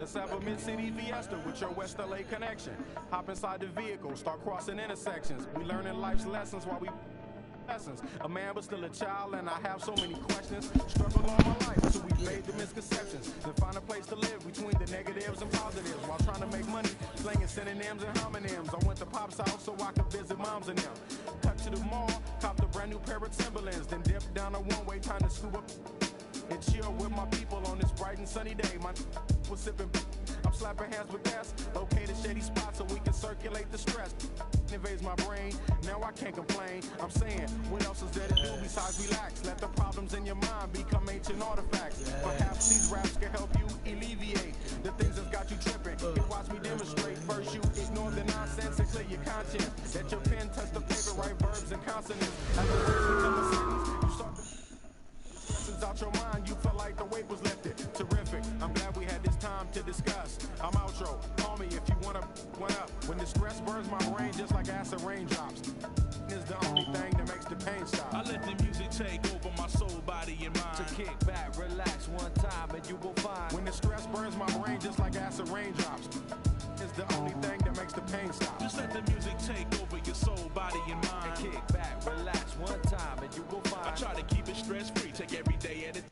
Let's have a mid-city fiesta with your West LA connection. Hop inside the vehicle, start crossing intersections. We learning life's lessons while we lessons. A man but still a child, and I have so many questions. Struggle all my life till we made the misconceptions. Then find a place to live between the negatives and positives while trying to make money, slinging synonyms and homonyms. I went to Pop's house so I could visit moms and them. Cut to the mall, copped a brand new pair of Timberlands, then dipped down a one-way, time to scoop up and chill with my people on this bright and sunny day. My was sipping, I'm slapping hands with gas. Located shady spots so we can circulate the stress. Invades my brain, now I can't complain. I'm saying, what else is there to do besides relax? Let the problems in your mind become ancient artifacts. Perhaps these raps can help you alleviate the things that's got you tripping. You watch me demonstrate. First you ignore the nonsense and clear your conscience. Let your pen touch the paper, write verbs and consonants. As the words become a sentence, you start to out your mind, you felt like the weight was lifted. Terrific, I'm glad we had this time to discuss. I'm outro, call me if you wanna one up. When the stress burns my brain just like acid raindrops, is the only thing that makes the pain stop. I let the music take over my soul, body, and mind. To kick back, relax one time, and you will find. When the stress burns my brain just like acid raindrops, is the only thing that makes the pain stop. Just let the music take over your soul, body, and mind. And kick back, relax one time, and you will find. I try to keep it stress-free, take every day at a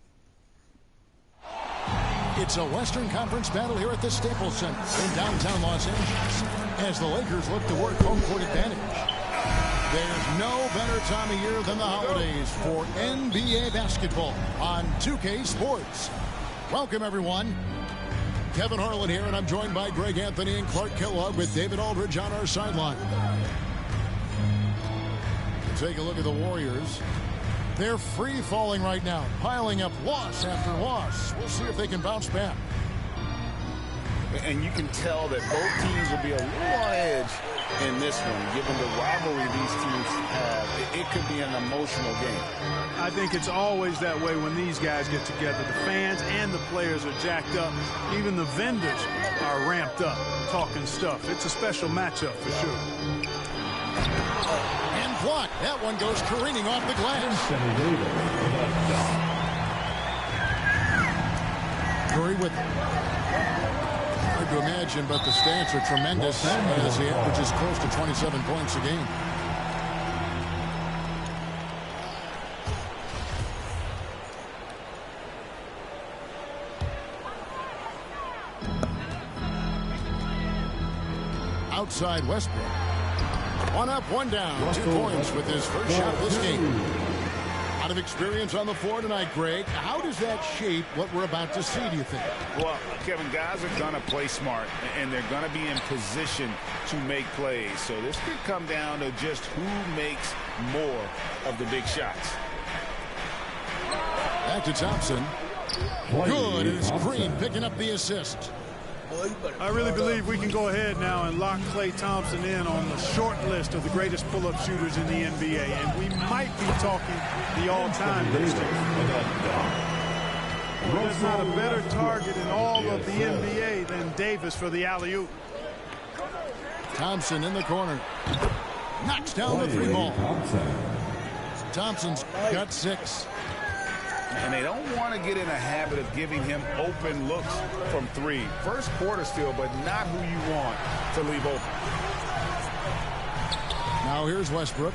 It's a Western Conference battle here at the Staples Center in downtown Los Angeles as the Lakers look to work home court advantage. There's no better time of year than the holidays for NBA basketball on 2K Sports. Welcome, everyone. Kevin Harlan here, and I'm joined by Greg Anthony and Clark Kellogg with David Aldridge on our sideline. Take a look at the Warriors. They're free-falling right now, piling up loss after loss. We'll see if they can bounce back. And you can tell that both teams will be a little on edge in this one, given the rivalry these teams have. It could be an emotional game. I think it's always that way when these guys get together. The fans and the players are jacked up. Even the vendors are ramped up, talking stuff. It's a special matchup for sure. And blocked. That one goes careening off the glass. Curry with it. Hard to imagine, but the stats are tremendous as he averages close to 27 points a game. Outside Westbrook. One up, one down. 2 points with his first shot this game. Out of experience on the floor tonight, Greg. How does that shape what we're about to see, do you think? Well, Kevin, guys are going to play smart, and they're going to be in position to make plays. So this could come down to just who makes more of the big shots. Back to Thompson. Good, and it's Green picking up the assist. I really believe we can go ahead now and lock Klay Thompson in on the short list of the greatest pull-up shooters in the NBA, and we might be talking the all-time list here. There's not a better target in all of the NBA than Davis for the alley-oop. Thompson in the corner. Knocks down the three ball. Thompson's got 6. And they don't want to get in a habit of giving him open looks from 3. First quarter still, but not who you want to leave open. Now here's Westbrook.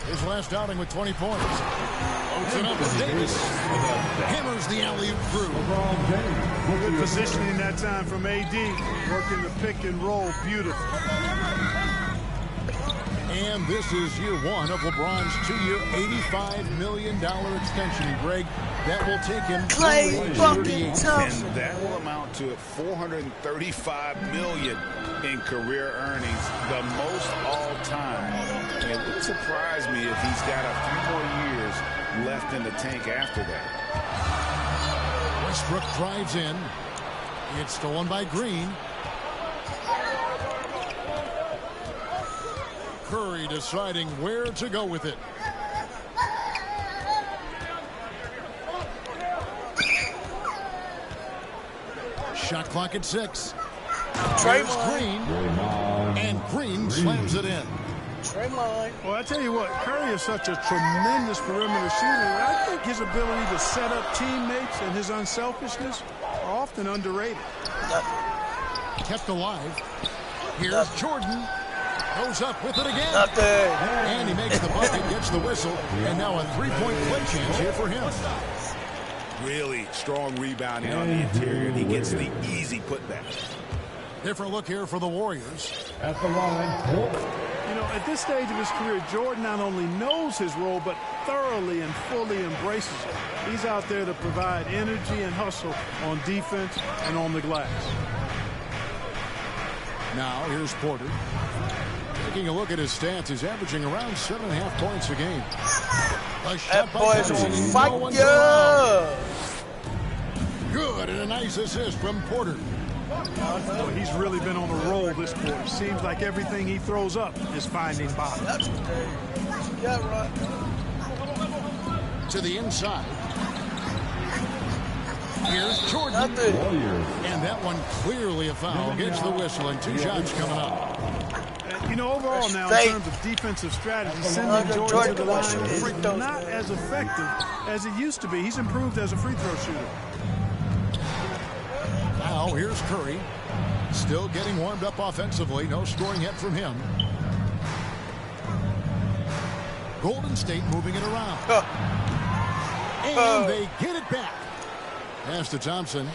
His last outing with 20 points. Loads it up with Davis. Hammers the alley-oop through. Good positioning that time from AD. Working the pick and roll beautiful. And this is year 1 of LeBron's 2-year, $85 million extension. Greg, that will take him Klay fucking Thompson. And that will amount to $435 million in career earnings, the most all time. And it wouldn't surprise me if he's got a few more years left in the tank after that. Westbrook drives in. It's stolen by Green. Curry deciding where to go with it. Shot clock at 6. There's Green. And Green slams it in. Well, I tell you what, Curry is such a tremendous perimeter shooter. I think his ability to set up teammates and his unselfishness are often underrated. Kept alive. Here's Jordan. Goes up with it again. Nothing. And he makes the bucket, gets the whistle, and now a three-point play chance here for him. Really strong rebounding on the interior. He gets the easy putback. Different look here for the Warriors. At the line. You know, at this stage of his career, Jordan not only knows his role, but thoroughly and fully embraces it. He's out there to provide energy and hustle on defense and on the glass. Now, here's Porter. Taking a look at his stats, he's averaging around 7.5 points a game. A shot That boy's by on fire. Good, and a nice assist from Porter. Well, he's really been on a roll this quarter. Seems like everything he throws up is finding bottom. That's great. Yeah, right. To the inside. Here's Jordan. Nothing. And that one clearly a foul. Gets the whistle, and 2 shots coming up. You know, overall now, in terms of defensive strategy, sending Jordan to the line is not as effective as it used to be. He's improved as a free throw shooter. Now, here's Curry. Still getting warmed up offensively. No scoring yet from him. Golden State moving it around. And they get it back. Pass to Thompson.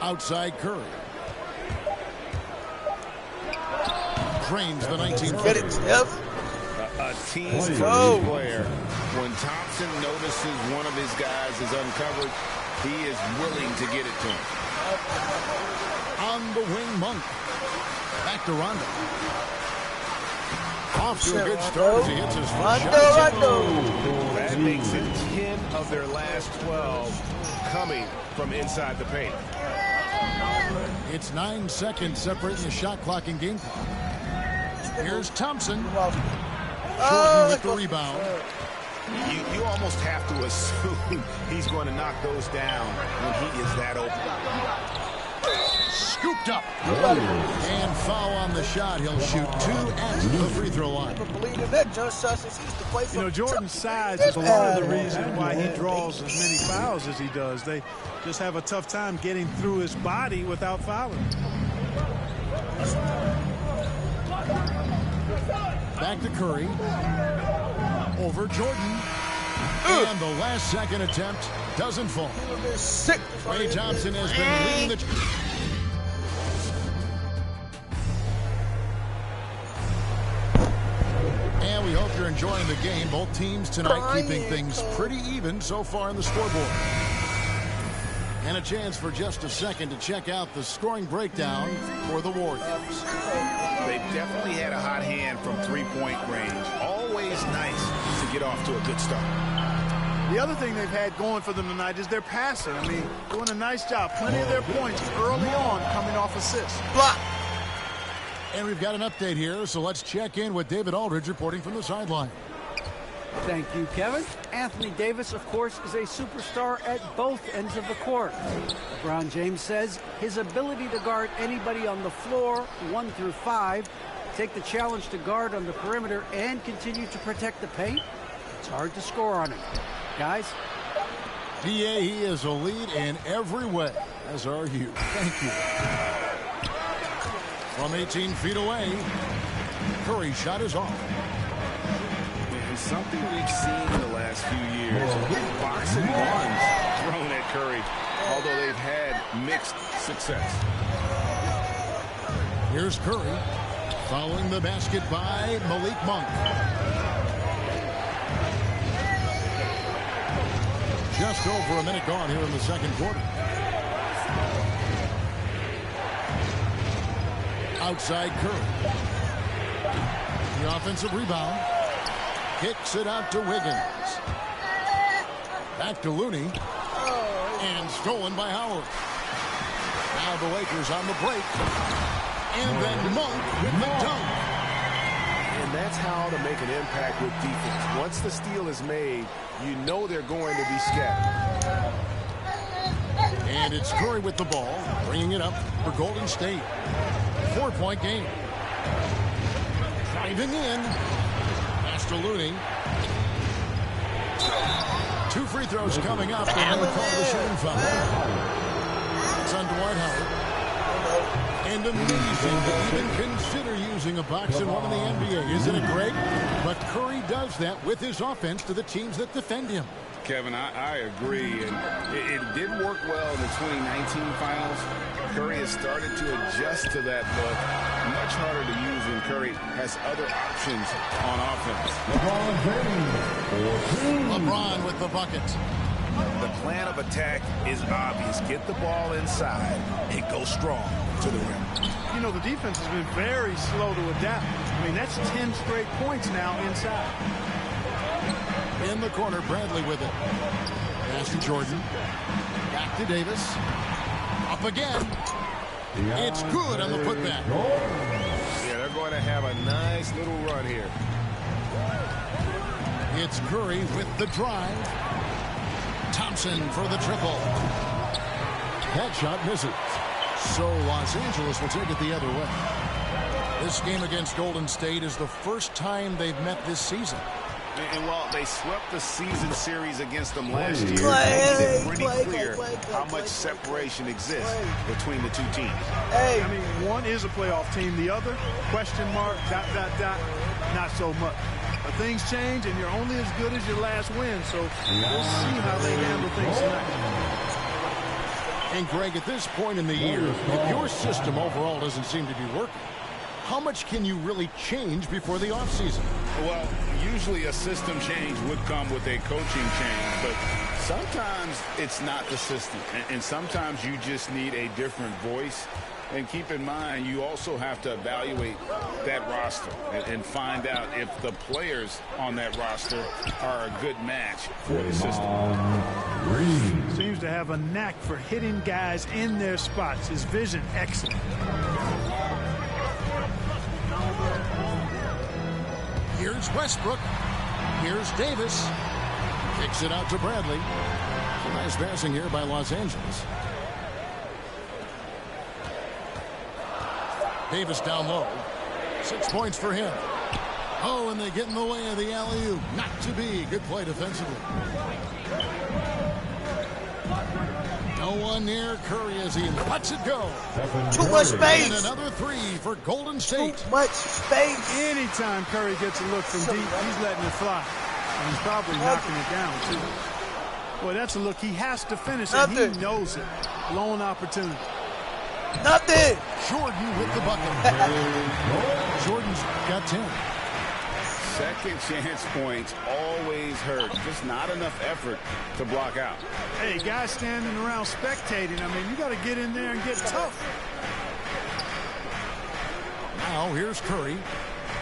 Outside Curry. Drains the 19th. Get it, Steph. A team player. When Thompson notices one of his guys is uncovered, he is willing to get it to him. On the wing, Monk. Back to Rondo. Off to a good start as he hits his first shot. That makes it 10 of their last 12 coming from inside the paint. It's 9 seconds separating the shot clock and game clock. Here's Thompson. Jordan with the rebound. You almost have to assume he's going to knock those down when he is that open. Scooped up. And foul on the shot. He'll shoot 2 at the free throw line. You know, Jordan's size is part of the reason why he draws as many fouls as he does. They just have a tough time getting through his body without fouling. Back to Curry. Over Jordan. And the last second attempt doesn't fall. Ray Thompson has been leading the... And we hope you're enjoying the game. Both teams tonight keeping things pretty even so far in the scoreboard. And a chance for just a second to check out the scoring breakdown for the Warriors. They've definitely had a hot hand from three-point range. Always nice to get off to a good start. The other thing they've had going for them tonight is their passing. I mean, doing a nice job. Plenty of their points early on coming off assists. Block. And we've got an update here, so let's check in with David Aldridge reporting from the sideline. Thank you, Kevin. Anthony Davis, of course, is a superstar at both ends of the court. LeBron James says his ability to guard anybody on the floor, 1 through 5, take the challenge to guard on the perimeter, and continue to protect the paint, it's hard to score on him. Guys? He is a lead in every way, as are you. Thank you. From 18 feet away, Curry's shot is off. Something we've seen in the last few years. Boxing ones thrown at Curry, although they've had mixed success. Here's Curry, following the basket by Malik Monk. Just over a minute gone here in the second quarter. Outside Curry. The offensive rebound. Kicks it out to Wiggins. Back to Looney. And stolen by Howard. Now the Lakers on the break. And then Monk with the dunk. And that's how to make an impact with defense. Once the steal is made, you know they're going to be scattered. And it's Curry with the ball, bringing it up for Golden State. 4-point game. Driving in. To Looney. 2 free throws coming up, and they'll call the shooting foul. It's on Dwight Howard. And amazing to even consider using a box and one in the NBA. Isn't it great? But Curry does that with his offense to the teams that defend him. Kevin, I agree, and it did work well in the 2019 finals. Curry has started to adjust to that look. Much harder to use when Curry has other options on offense. LeBron with the bucket. The plan of attack is obvious. Get the ball inside and go strong to the rim. You know, the defense has been very slow to adapt. I mean, that's 10 straight points now inside. In the corner, Bradley with it. Pass to Jordan. Back to Davis. Up again. It's good on the putback. Yeah, they're going to have a nice little run here. It's Curry with the drive. Thompson for the triple. That shot misses. So Los Angeles will take it the other way. This game against Golden State is the first time they've met this season. And while they swept the season series against them last year, it's pretty clear how much separation exists between the two teams. I mean, one is a playoff team. The other, question mark, ... not so much. But things change, and you're only as good as your last win. So we'll see how they handle things tonight. And, Greg, at this point in the year, if your system overall doesn't seem to be working, how much can you really change before the offseason? Well, usually a system change would come with a coaching change, but sometimes it's not the system, and sometimes you just need a different voice. And keep in mind, you also have to evaluate that roster and find out if the players on that roster are a good match for the system. Seems to have a knack for hitting guys in their spots. His vision, excellent. Here's Westbrook. Here's Davis. Kicks it out to Bradley. Nice passing here by Los Angeles. Davis down low. 6 points for him. Oh, and they get in the way of the alley-oop. Not to be. Good play defensively. No one near Curry as he lets it go. Too much space. And another 3 for Golden State. Too much space. Anytime Curry gets a look from deep, he's letting it fly. And he's probably knocking it down, too. Boy, that's a look he has to finish, and he knows it. Blown opportunity. Nothing. Jordan with the bucket. Jordan's got 10. Second chance points always hurt. Just not enough effort to block out. Hey, guys standing around spectating. I mean, you got to get in there and get tough. Now here's Curry.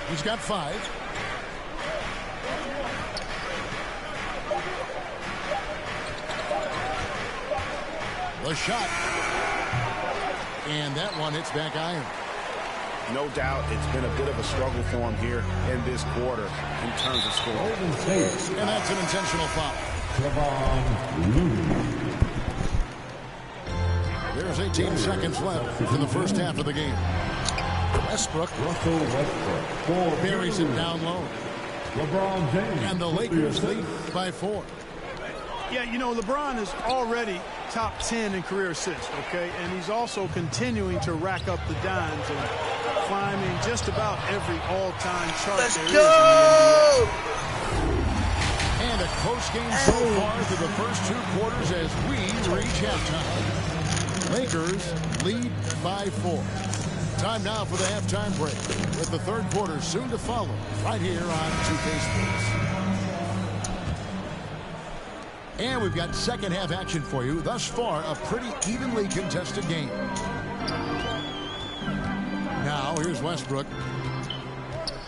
He's got 5. The shot. And that one hits back iron. No doubt it's been a bit of a struggle for him here in this quarter in terms of scoring. And that's an intentional foul. There's 18 seconds left in the first half of the game. Westbrook buries it down low. And the Lakers lead by 4. Yeah, you know, LeBron is already top 10 in career assists, okay? And he's also continuing to rack up the dimes and climbing just about every all-time chart Let's there go! is in And a close game so far through the first 2 quarters as we reach halftime. Lakers lead by 4. Time now for the halftime break, with the third quarter soon to follow right here on 2K Sports. And we've got second half action for you. Thus far, a pretty evenly contested game. Now, here's Westbrook.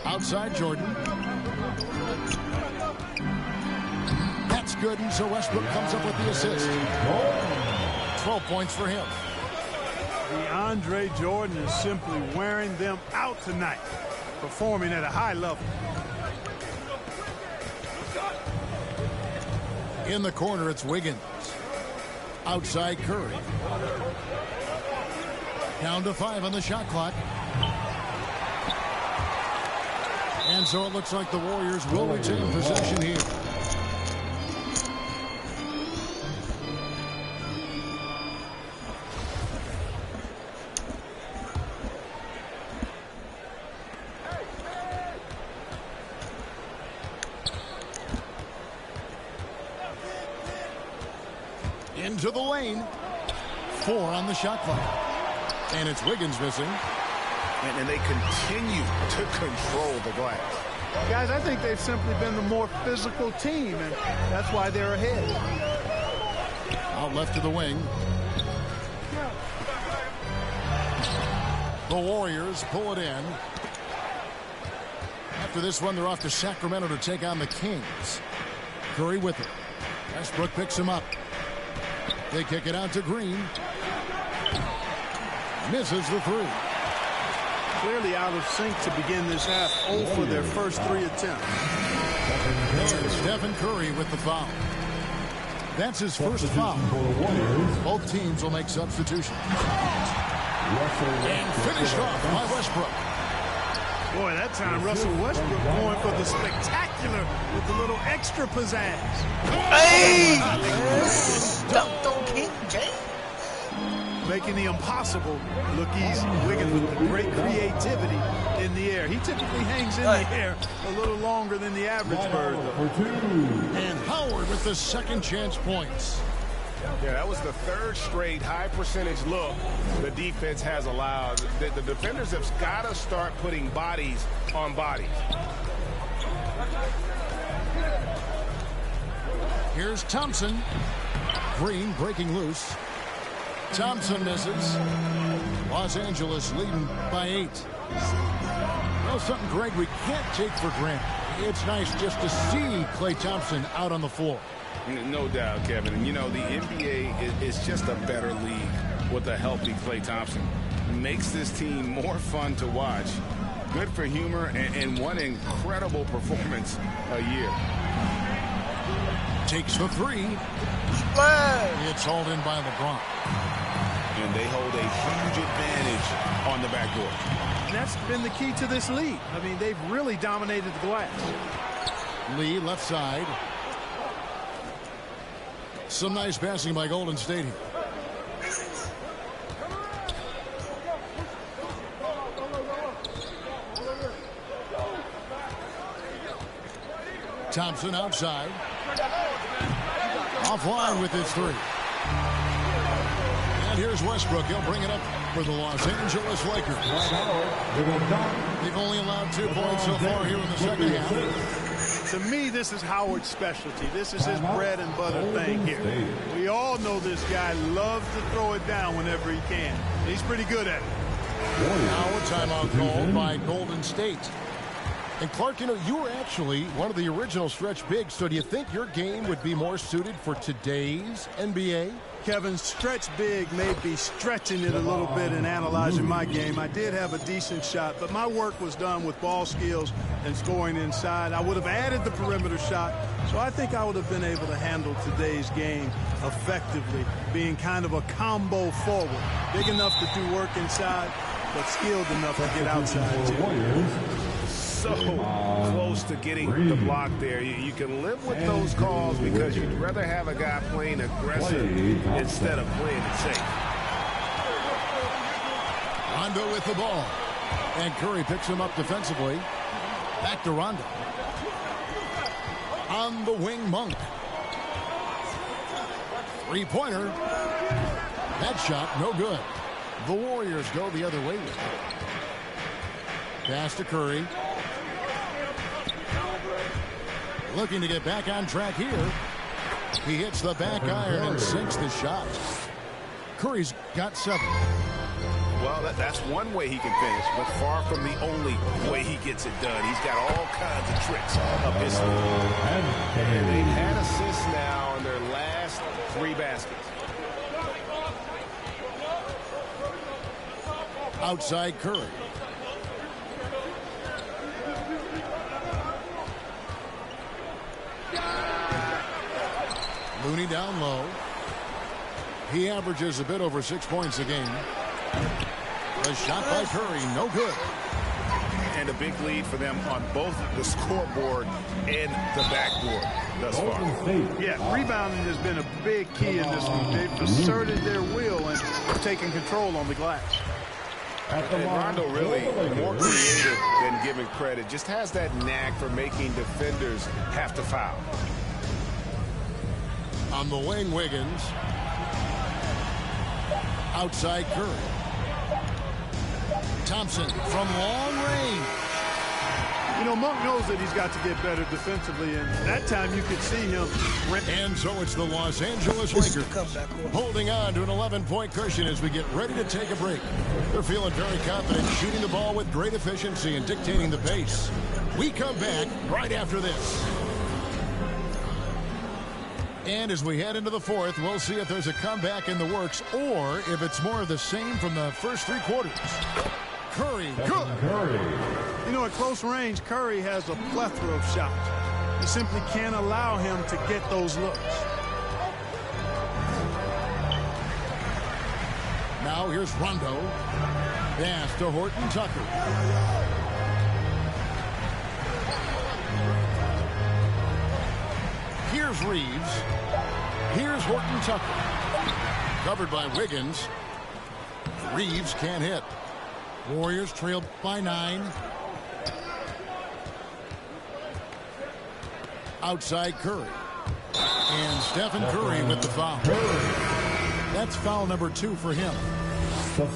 Outside Jordan. That's good, and so Westbrook comes up with the assist. 12 points for him. DeAndre Jordan is simply wearing them out tonight, performing at a high level. In the corner, it's Wiggins. Outside Curry. Down to 5 on the shot clock. And so it looks like the Warriors will retain possession here. into the lane. 4 on the shot clock. And it's Wiggins missing. And they continue to control the glass. Guys, I think they've simply been the more physical team, and that's why they're ahead. Out left to the wing. The Warriors pull it in. After this one, they're off to Sacramento to take on the Kings. Curry with it. Westbrook picks him up. They kick it out to Green. Misses the 3. Clearly out of sync to begin this half. 0 for their first 3 attempts. And Stephen Curry with the foul. That's his first foul. Both teams will make substitutions. And finished off by Westbrook. Boy, that time Russell Westbrook going for the spectacular with a little extra pizzazz. Hey! Dunked on King James. Making the impossible look easy. Wiggins with great creativity in the air. He typically hangs in the air a little longer than the average bird, though. And Howard with the second chance points. Yeah, that was the 3rd straight high percentage look the defense has allowed. The defenders have got to start putting bodies on bodies. Here's Thompson. Green breaking loose. Thompson misses. Los Angeles leading by 8. Well, something, Greg, we can't take for granted. It's nice just to see Klay Thompson out on the floor. No doubt, Kevin. And, you know, the NBA is just a better league with a healthy Klay Thompson. Makes this team more fun to watch. Good for humor and one incredible performance a year. Takes the 3. It's hauled in by LeBron. And they hold a huge advantage on the backcourt. And that's been the key to this lead. I mean, they've really dominated the glass. Lee left side. Some nice passing by Golden State here. Thompson outside. Offline with his 3. And here's Westbrook. He'll bring it up for the Los Angeles Lakers. They've only allowed 2 points so far here in the second half. To me, this is Howard's specialty. This is his bread and butter thing here. We all know this guy loves to throw it down whenever he can. He's pretty good at it. Now a timeout called by Golden State. And Clark, you know, you were actually one of the original stretch bigs, so do you think your game would be more suited for today's NBA? Kevin, stretch big may be stretching it a little bit in analyzing my game. I did have a decent shot, but my work was done with ball skills and scoring inside. I would have added the perimeter shot, so I think I would have been able to handle today's game effectively, being kind of a combo forward. Big enough to do work inside, but skilled enough to get outside, too. So close to getting the block there. You can live with those calls because you'd rather have a guy playing aggressive instead of playing it safe. Rondo with the ball. And Curry picks him up defensively. Back to Rondo. On the wing, Monk. 3-pointer. That shot, no good. The Warriors go the other way with it. Pass to Curry. Looking to get back on track here. He hits the back iron and sinks the shot. Curry's got 7. Well, that's one way he can finish, but far from the only way he gets it done. He's got all kinds of tricks up his sleeve. And they've had assists now in their last 3 baskets. Outside Curry. Looney down low. He averages a bit over 6 points a game. The shot by Curry, no good. And a big lead for them on both the scoreboard and the backboard thus far. Yeah, rebounding has been a big key in this one. They've asserted their will and taken control on the glass. And Rondo really more creative than giving credit. Just has that knack for making defenders have to foul. On the wing, Wiggins. Outside Curry. Thompson from long range. You know, Monk knows that he's got to get better defensively, and that time you could see him. And so it's the Los Angeles Lakers holding on to an 11-point cushion as we get ready to take a break. They're feeling very confident, shooting the ball with great efficiency and dictating the pace. We come back right after this. And as we head into the fourth, we'll see if there's a comeback in the works or if it's more of the same from the first three quarters. Curry, good. You know, at close range, Curry has a plethora of shots. You simply can't allow him to get those looks. Now here's Rondo. Pass to Horton Tucker. Here's Reeves. Here's Horton Tucker. Covered by Wiggins. Reeves can't hit. Warriors trailed by 9. Outside Curry. And Stephen Curry with the foul. That's foul number 2 for him.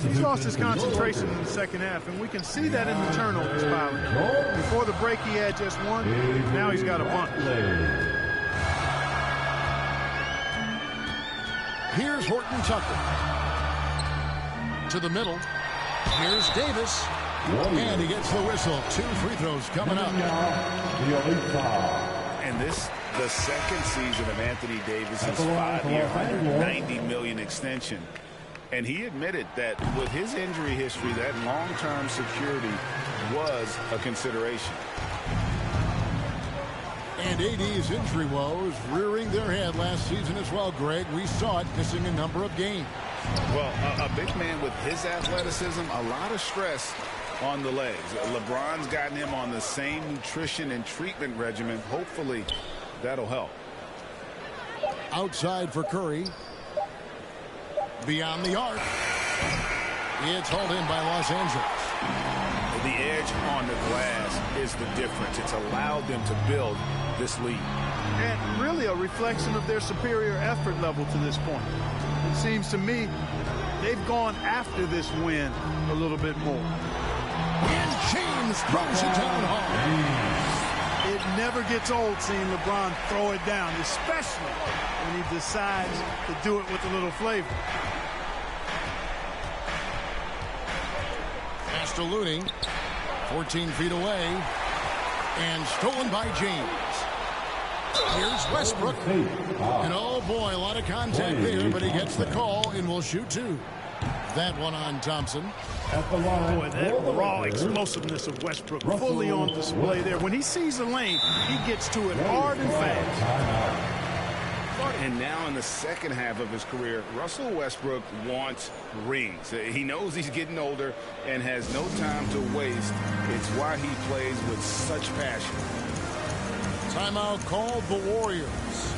He's lost his concentration in the second half, and we can see that in the turnovers piling. Before the break, he had just 1. Now he's got a bunch. Here's Horton Tucker. To the middle. Here's Davis. And he gets the whistle. 2 free throws coming up. And this, the second season of Anthony Davis's 5-year, $190 million extension. And he admitted that with his injury history, that long-term security was a consideration. And AD's injury woes rearing their head last season as well, Greg. We saw it, missing a number of games. Well, a big man with his athleticism, a lot of stress on the legs. LeBron's gotten him on the same nutrition and treatment regimen. Hopefully, that'll help. Outside for Curry. Beyond the arc. It's hauled in by Los Angeles. The edge on the glass is the difference. It's allowed them to build this lead. And really a reflection of their superior effort level to this point. It seems to me they've gone after this win a little bit more. And James throws it down hard. It never gets old seeing LeBron throw it down, especially when he decides to do it with a little flavor. Pass to Looney. 14 feet away. And stolen by James. Here's Westbrook. And oh boy, a lot of contact there, but he gets the call and will shoot 2. That one on Thompson. Boy, that raw explosiveness of Westbrook fully on display there. When he sees a lane, he gets to it hard and fast. And now in the second half of his career, Russell Westbrook wants rings. He knows he's getting older and has no time to waste. It's why he plays with such passion. Timeout called the Warriors.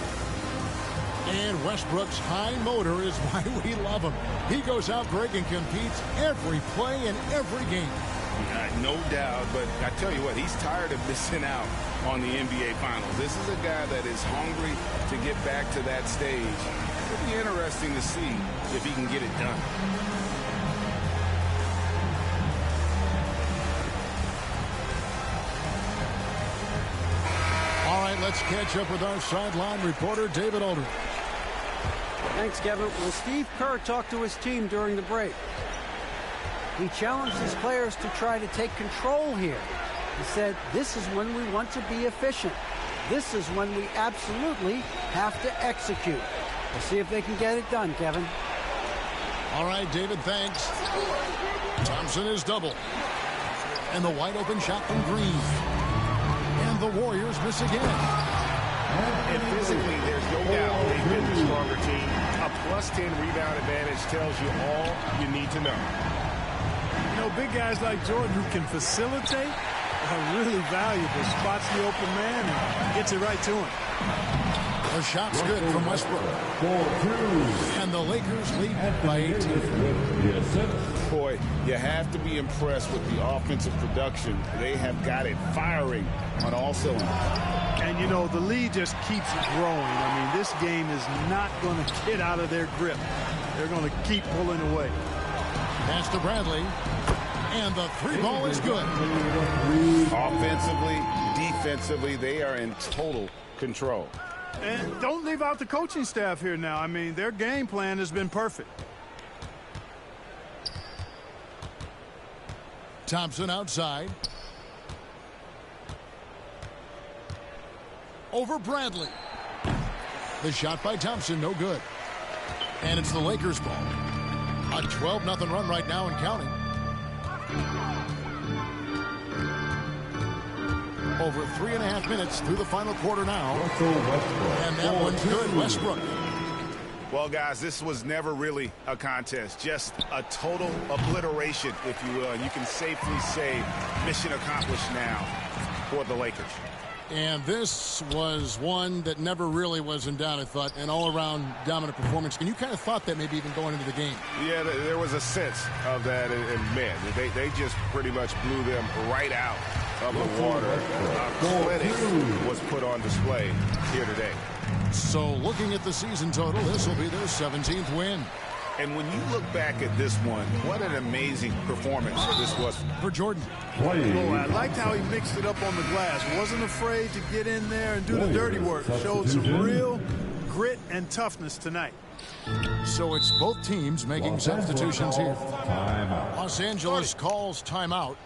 And Westbrook's high motor is why we love him. He goes out, Greg, and competes every play in every game. No doubt, but I tell you what, he's tired of missing out on the NBA Finals. This is a guy that is hungry to get back to that stage. It'll be interesting to see if he can get it done. All right, let's catch up with our sideline reporter, David Aldridge. Thanks, Kevin. Well, Steve Kerr talked to his team during the break. He challenged his players to try to take control here. He said, this is when we want to be efficient. This is when we absolutely have to execute. We'll see if they can get it done, Kevin. All right, David, thanks. Thompson is double. And the wide open shot from Green. And the Warriors miss again. And physically, there's no doubt they've been the stronger team. A +10 rebound advantage tells you all you need to know. You know, big guys like Jordan who can facilitate are really valuable. Spots the open man and gets it right to him. The shot's good from Westbrook. And the Lakers lead by 18. Boy, you have to be impressed with the offensive production. They have got it firing on all cylinders. And, you know, the lead just keeps growing. I mean, this game is not going to get out of their grip. They're going to keep pulling away. Pass to Bradley. And the three ball is good. Offensively, defensively, they are in total control. And don't leave out the coaching staff here now. I mean, their game plan has been perfect. Thompson outside. Over Bradley. The shot by Thompson, no good. And it's the Lakers' ball. A 12-0 run right now and counting. Over 3.5 minutes through the final quarter now. And that one's good, Westbrook. Well, guys, this was never really a contest, just a total obliteration, if you will. And you can safely say mission accomplished now for the Lakers. And this was one that never really was in doubt, I thought, an all-around dominant performance. And you kind of thought that maybe even going into the game. Yeah, there was a sense of that, and man, they just pretty much blew them right out of the water. Clinic was put on display here today. So looking at the season total, this will be their 17th win. And when you look back at this one, what an amazing performance this was for Jordan. Oh, I liked how he mixed it up on the glass. Wasn't afraid to get in there and do the dirty work. Showed some real grit and toughness tonight. So it's both teams making substitutions here. Los Angeles calls timeout.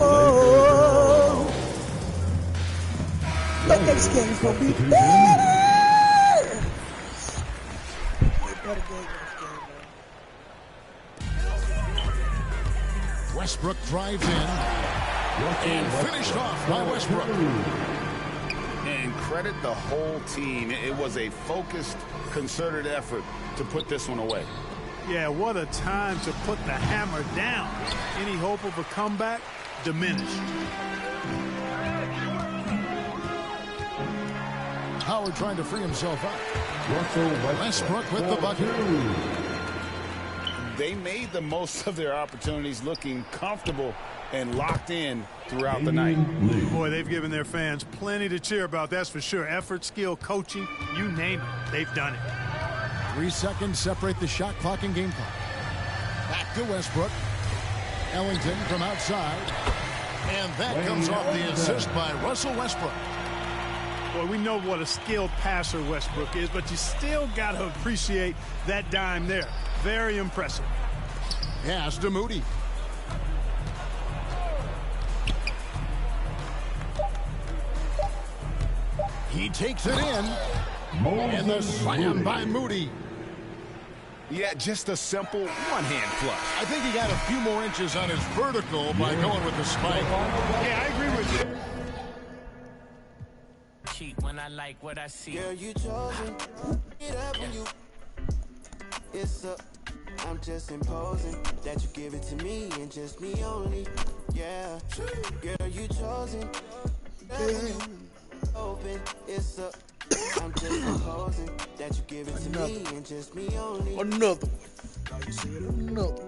Oh, the next game's gonna be better. Westbrook drives in and finished off by Westbrook. And credit the whole team. It was a focused, concerted effort to put this one away. Yeah, what a time to put the hammer down. Any hope of a comeback diminished. Howard trying to free himself up. Westbrook with the bucket. They made the most of their opportunities, looking comfortable and locked in throughout the night. Boy, they've given their fans plenty to cheer about, that's for sure. Effort, skill, coaching, you name it, they've done it. 3 seconds separate the shot clock and game clock. Back to Westbrook. Ellington from outside. And that comes off the assist by Russell Westbrook. Boy, we know what a skilled passer Westbrook is, but you still got to appreciate that dime there. Very impressive. Pass to Moody. He takes it in. And the slam by Moody. Yeah, just a simple one-hand flush. I think he got a few more inches on his vertical by going with the spike. Yeah, I agree with you. When I like what I see. Girl, you chosen. It up when you. It's up. I'm just imposing that you give it to me and just me only. Yeah. Girl, you chosen. Open. It's up. I'm just imposing that you give it to me and just me only. Another one. Now you see it, another one.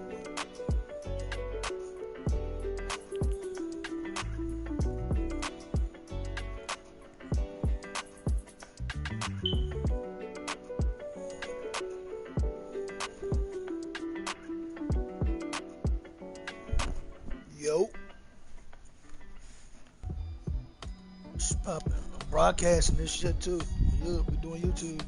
Yo. What's poppin'? I'm broadcasting this shit too. We're doing YouTube.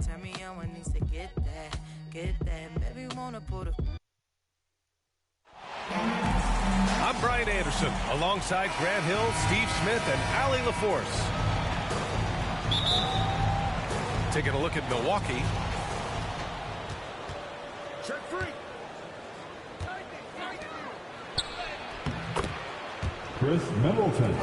Turn me on when needs to get that, baby wanna put a I'm Brian Anderson, alongside Grant Hill, Steve Smith, and Allie LaForce. Taking a look at Milwaukee. Check three. Chris Middleton.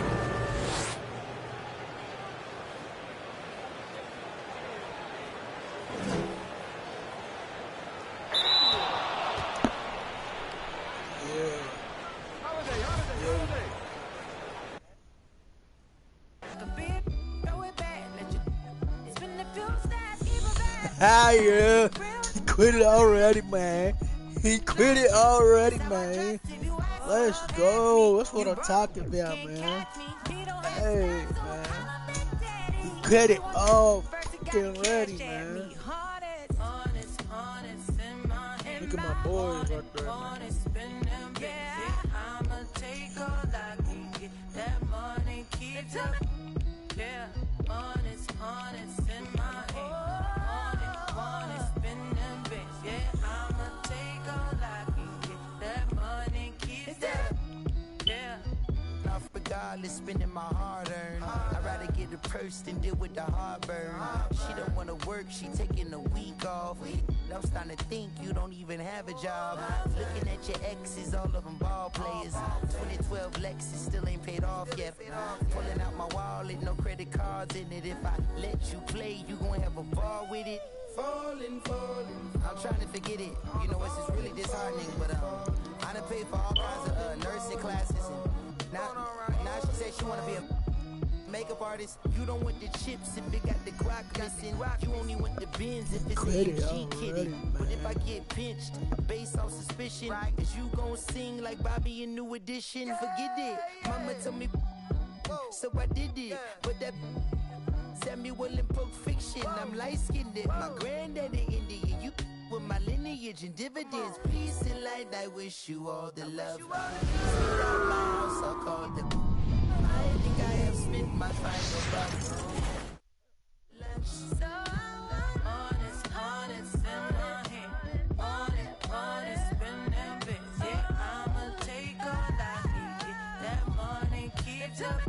Yeah, he quit it already, man. He quit it already, man. Let's go. That's what I'm talking about, man. Hey, man. He quit it all already, man. Look at my boys right there, man. Regardless, spending my hard-earned, I'd rather get a purse than deal with the heartburn. She don't want to work, she taking a week off. I'm starting to think you don't even have a job. Looking at your exes, all of them ball players. 2012 Lexus still ain't paid off yet. Pulling out my wallet, no credit cards in it. If I let you play, you gon' have a ball with it. Falling. I'm trying to forget it. You know, it's just really disheartening, but I done paid for all kinds of nursing classes. Now she said she wanna be a makeup artist. You don't want the chips if it got the guac missing. You only want the bins if it's AMG kitty. But if I get pinched based on suspicion, is you gon' sing like Bobby in New Edition? Forget it. Mama told me, so I did it. But that Samuel in Pulp Fiction, I'm light-skinned. My granddaddy Indian, you with my lineage and dividends. Peace and light, I wish you all the love. Peace without my house, I call the I think I have spent my final buck. So honest in my hand. Honest, spend them bits. Yeah, I'ma take all I can get. That money keeps up.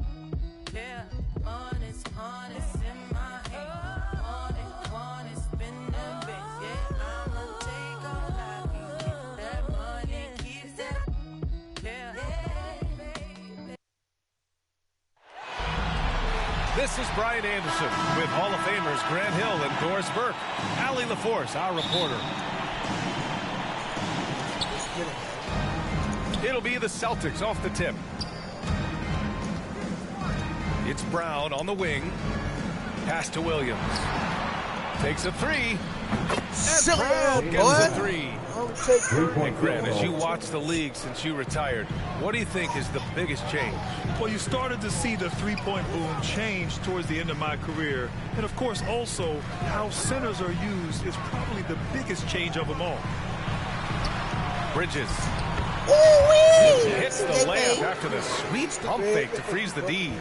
Yeah, honest in my hand. Honest, spend them bits. Yeah, I'ma take all I can get. That money keeps up. Yeah. This is Brian Anderson with Hall of Famers Grant Hill and Doris Burke. Allie LaForce, our reporter. It'll be the Celtics off the tip. It's Brown on the wing. Pass to Williams. Takes a three. And Brown gets a three. And Grant, as you watch the league since you retired, what do you think is the biggest change? Well, you started to see the three-point boom change towards the end of my career. And, of course, also how centers are used is probably the biggest change of them all. Bridges. Hits the layup after the sweet pump fake to freeze the D.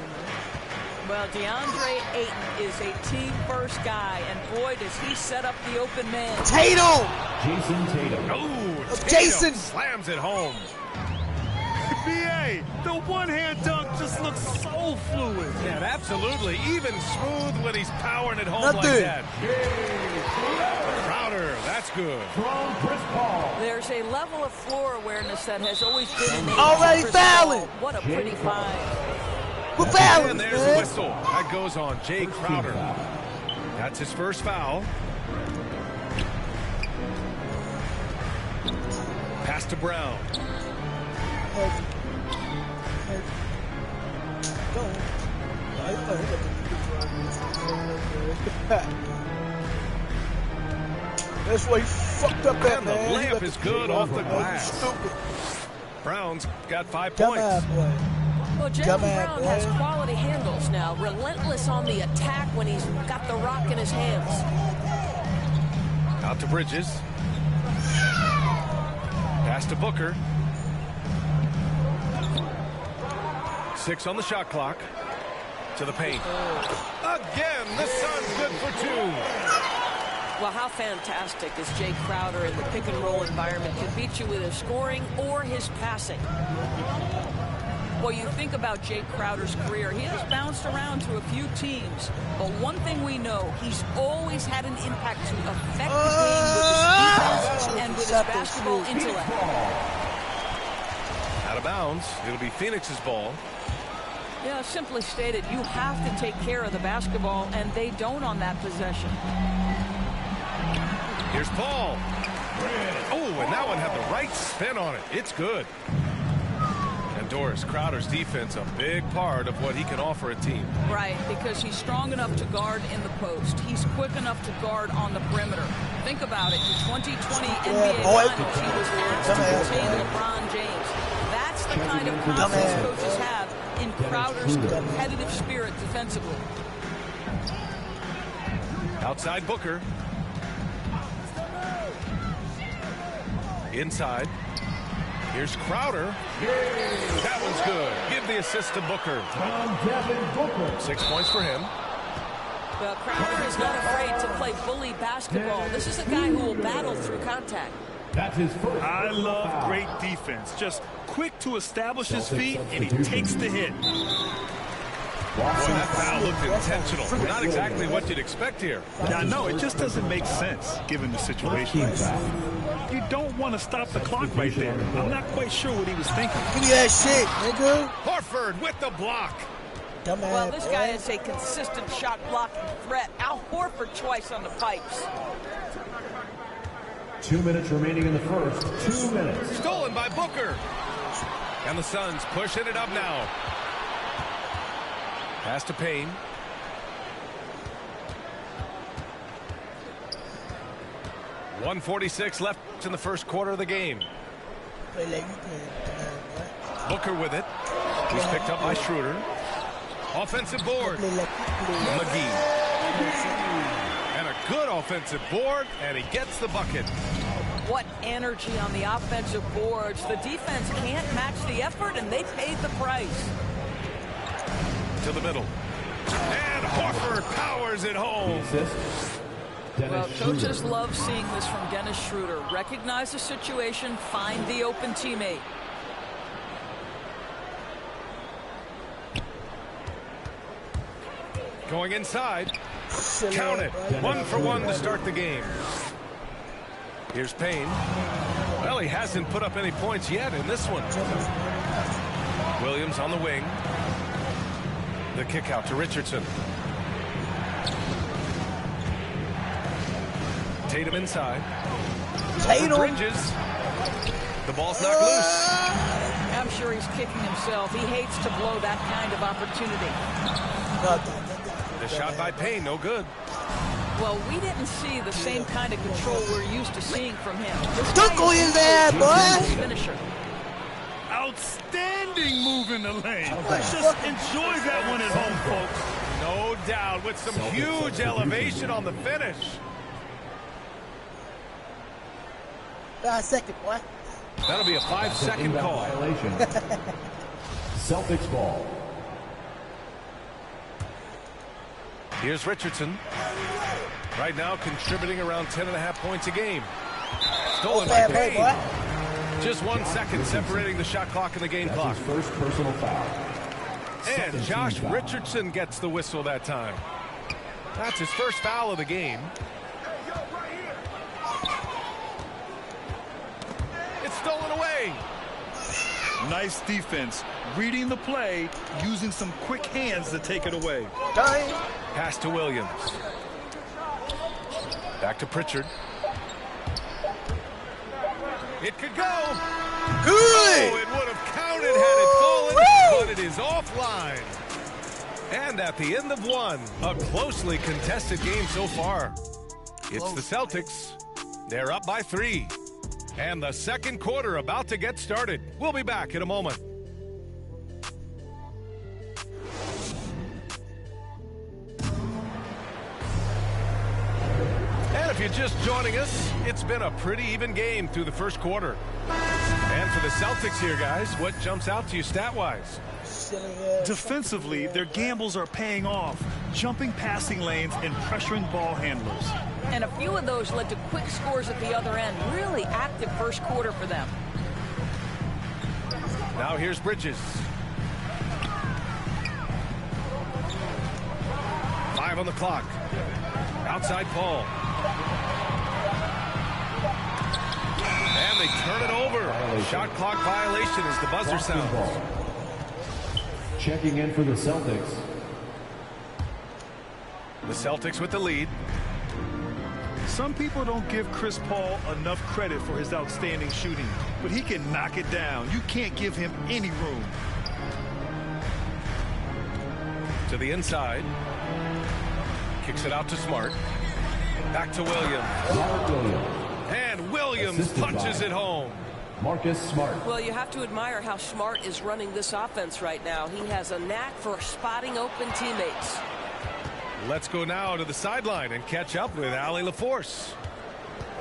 Well, DeAndre Ayton is a team-first guy, and boy, does he set up the open man. Tatum! Jason Tatum. Oh, Jason slams it home. BA, the one-hand dunk just looks so fluid. Yeah, absolutely. Even smooth when he's powering it home like that. Crowder, that's good. There's a level of floor awareness that has always been in already fouling. What a pretty find. We're fouling, and there's the whistle. That goes on Jay Crowder. That's his first foul. Pass to Brown. That's why he fucked up that, and man. The layup is good off the glass. Brown's got 5 points. Well, Jaylen Brown has quality handles now. Relentless on the attack when he's got the rock in his hands. Out to Bridges. Pass to Booker. 6 on the shot clock. To the paint. Again, the Suns good for 2. Well, how fantastic is Jay Crowder in the pick-and-roll environment? Can beat you with his scoring or his passing. Well, you think about Jake Crowder's career. He has bounced around to a few teams, but one thing we know, he's always had an impact to affect the game with his defense and with his basketball intellect. Out of bounds. It'll be Phoenix's ball. Yeah, simply stated, you have to take care of the basketball, and they don't on that possession. Here's Paul. Oh, and that one had the right spin on it. It's good. And Doris, Crowder's defense, a big part of what he can offer a team. Right, because he's strong enough to guard in the post. He's quick enough to guard on the perimeter. Think about it. In 2020 NBA Finals, he was asked to contain LeBron James. That's the kind of confidence coaches have in Crowder's competitive spirit defensively. Outside Booker. Inside. Here's Crowder. That one's good. Give the assist to Booker. 6 points for him. Well, Crowder is not afraid to play bully basketball. This is a guy who will battle through contact. That's his first. I love great defense. Just quick to establish his feet, and he takes the hit. Boy, that foul looked intentional. Not exactly what you'd expect here. I know, it just doesn't make sense given the situation. You don't want to stop the clock right there. I'm not quite sure what he was thinking. Give me that shit, nigga. Horford with the block. Well, this guy is a consistent shot blocking threat. Al Horford twice on the pipes. 2 minutes remaining in the first. 2 minutes. Stolen by Booker. And the Suns pushing it up now. Pass to Payne. .146 left in the first quarter of the game. Booker with it. He's picked up by Schroeder. Offensive board. McGee. And a good offensive board, and he gets the bucket. What energy on the offensive boards. The defense can't match the effort, and they paid the price. To the middle. And Horford powers it home. Well, coaches love seeing this from Dennis Schroeder. Recognize the situation, find the open teammate. Going inside. Count it. 1 for 1 to start the game. Here's Payne. Well, he hasn't put up any points yet in this one. Williams on the wing. The kick out to Richardson. Tatum inside. Tatum. Bridges. The ball's knocked loose. I'm sure he's kicking himself. He hates to blow that kind of opportunity. The shot by Payne, no good. Well, we didn't see the same kind of control we're used to seeing from him. Don't go in there, boy. Finisher. Outstanding move in the lane. Let's just enjoy that one at home, folks. No doubt, with some huge elevation on the finish. Second, boy. That'll be a 5-second call. Celtics ball. Here's Richardson. Right now contributing around 10.5 points a game. Stolen by Payne. Just 1 second separating the shot clock and the game clock. His first personal foul. And Josh Richardson gets the whistle that time. That's his first foul of the game. It's stolen away. Nice defense. Reading the play, using some quick hands to take it away. Pass to Williams. Back to Pritchard. It could go. Good. Oh, it would have counted had it fallen, but it is offline. And at the end of one, a closely contested game so far. It's the Celtics. They're up by 3. And the second quarter about to get started. We'll be back in a moment. And if you're just joining us, it's been a pretty even game through the first quarter. And for the Celtics here, guys, what jumps out to you stat-wise? Defensively, their gambles are paying off, jumping passing lanes and pressuring ball handlers. And a few of those led to quick scores at the other end. Really active first quarter for them. Now here's Bridges. 5 on the clock. Outside Paul. And they turn it over. Shot clock violation as the buzzer sounds. Checking in for the Celtics. The Celtics with the lead. Some people don't give Chris Paul enough credit for his outstanding shooting, but he can knock it down. You can't give him any room. To the inside. Kicks it out to Smart. Back to Williams. And Williams punches it home. Marcus Smart. Well, you have to admire how Smart is running this offense right now. He has a knack for spotting open teammates. Let's go now to the sideline and catch up with Allie LaForce.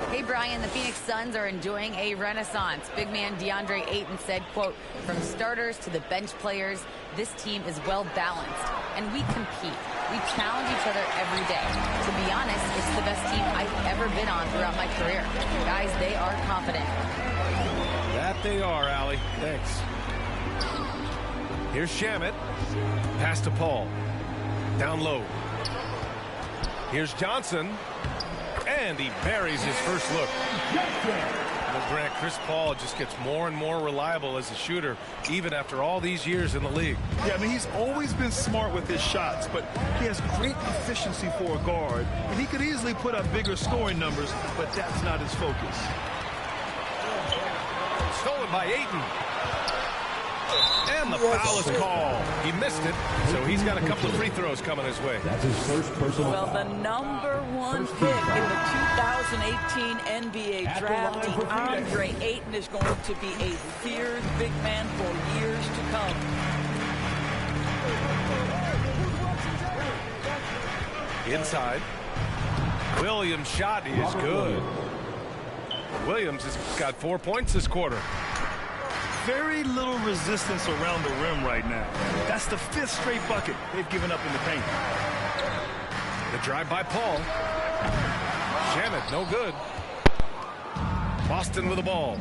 Hey, Brian, the Phoenix Suns are enjoying a renaissance. Big man DeAndre Ayton said, quote, from starters to the bench players, this team is well balanced, and we compete. We challenge each other every day. To be honest, it's the best team I've ever been on throughout my career. Guys, they are confident. That they are, Allie. Thanks. Here's Shamet. Pass to Paul. Down low. Here's Johnson. And he buries his first look. Well, Grant, Chris Paul just gets more and more reliable as a shooter, even after all these years in the league. Yeah, I mean, he's always been smart with his shots, but he has great efficiency for a guard, and he could easily put up bigger scoring numbers, but that's not his focus. Stolen by Ayton. And the foul is called. He missed it, so he's got a couple of free throws coming his way. That's his first personal Well, foul. the #1 pick in the 2018 NBA draft, DeAndre Ayton, is going to be a feared big man for years to come. Inside. Williams' shot is good. Williams has got 4 points this quarter. Very little resistance around the rim right now. That's the 5th straight bucket they've given up in the paint. The drive by Paul. Shamet, no good. Boston with the ball.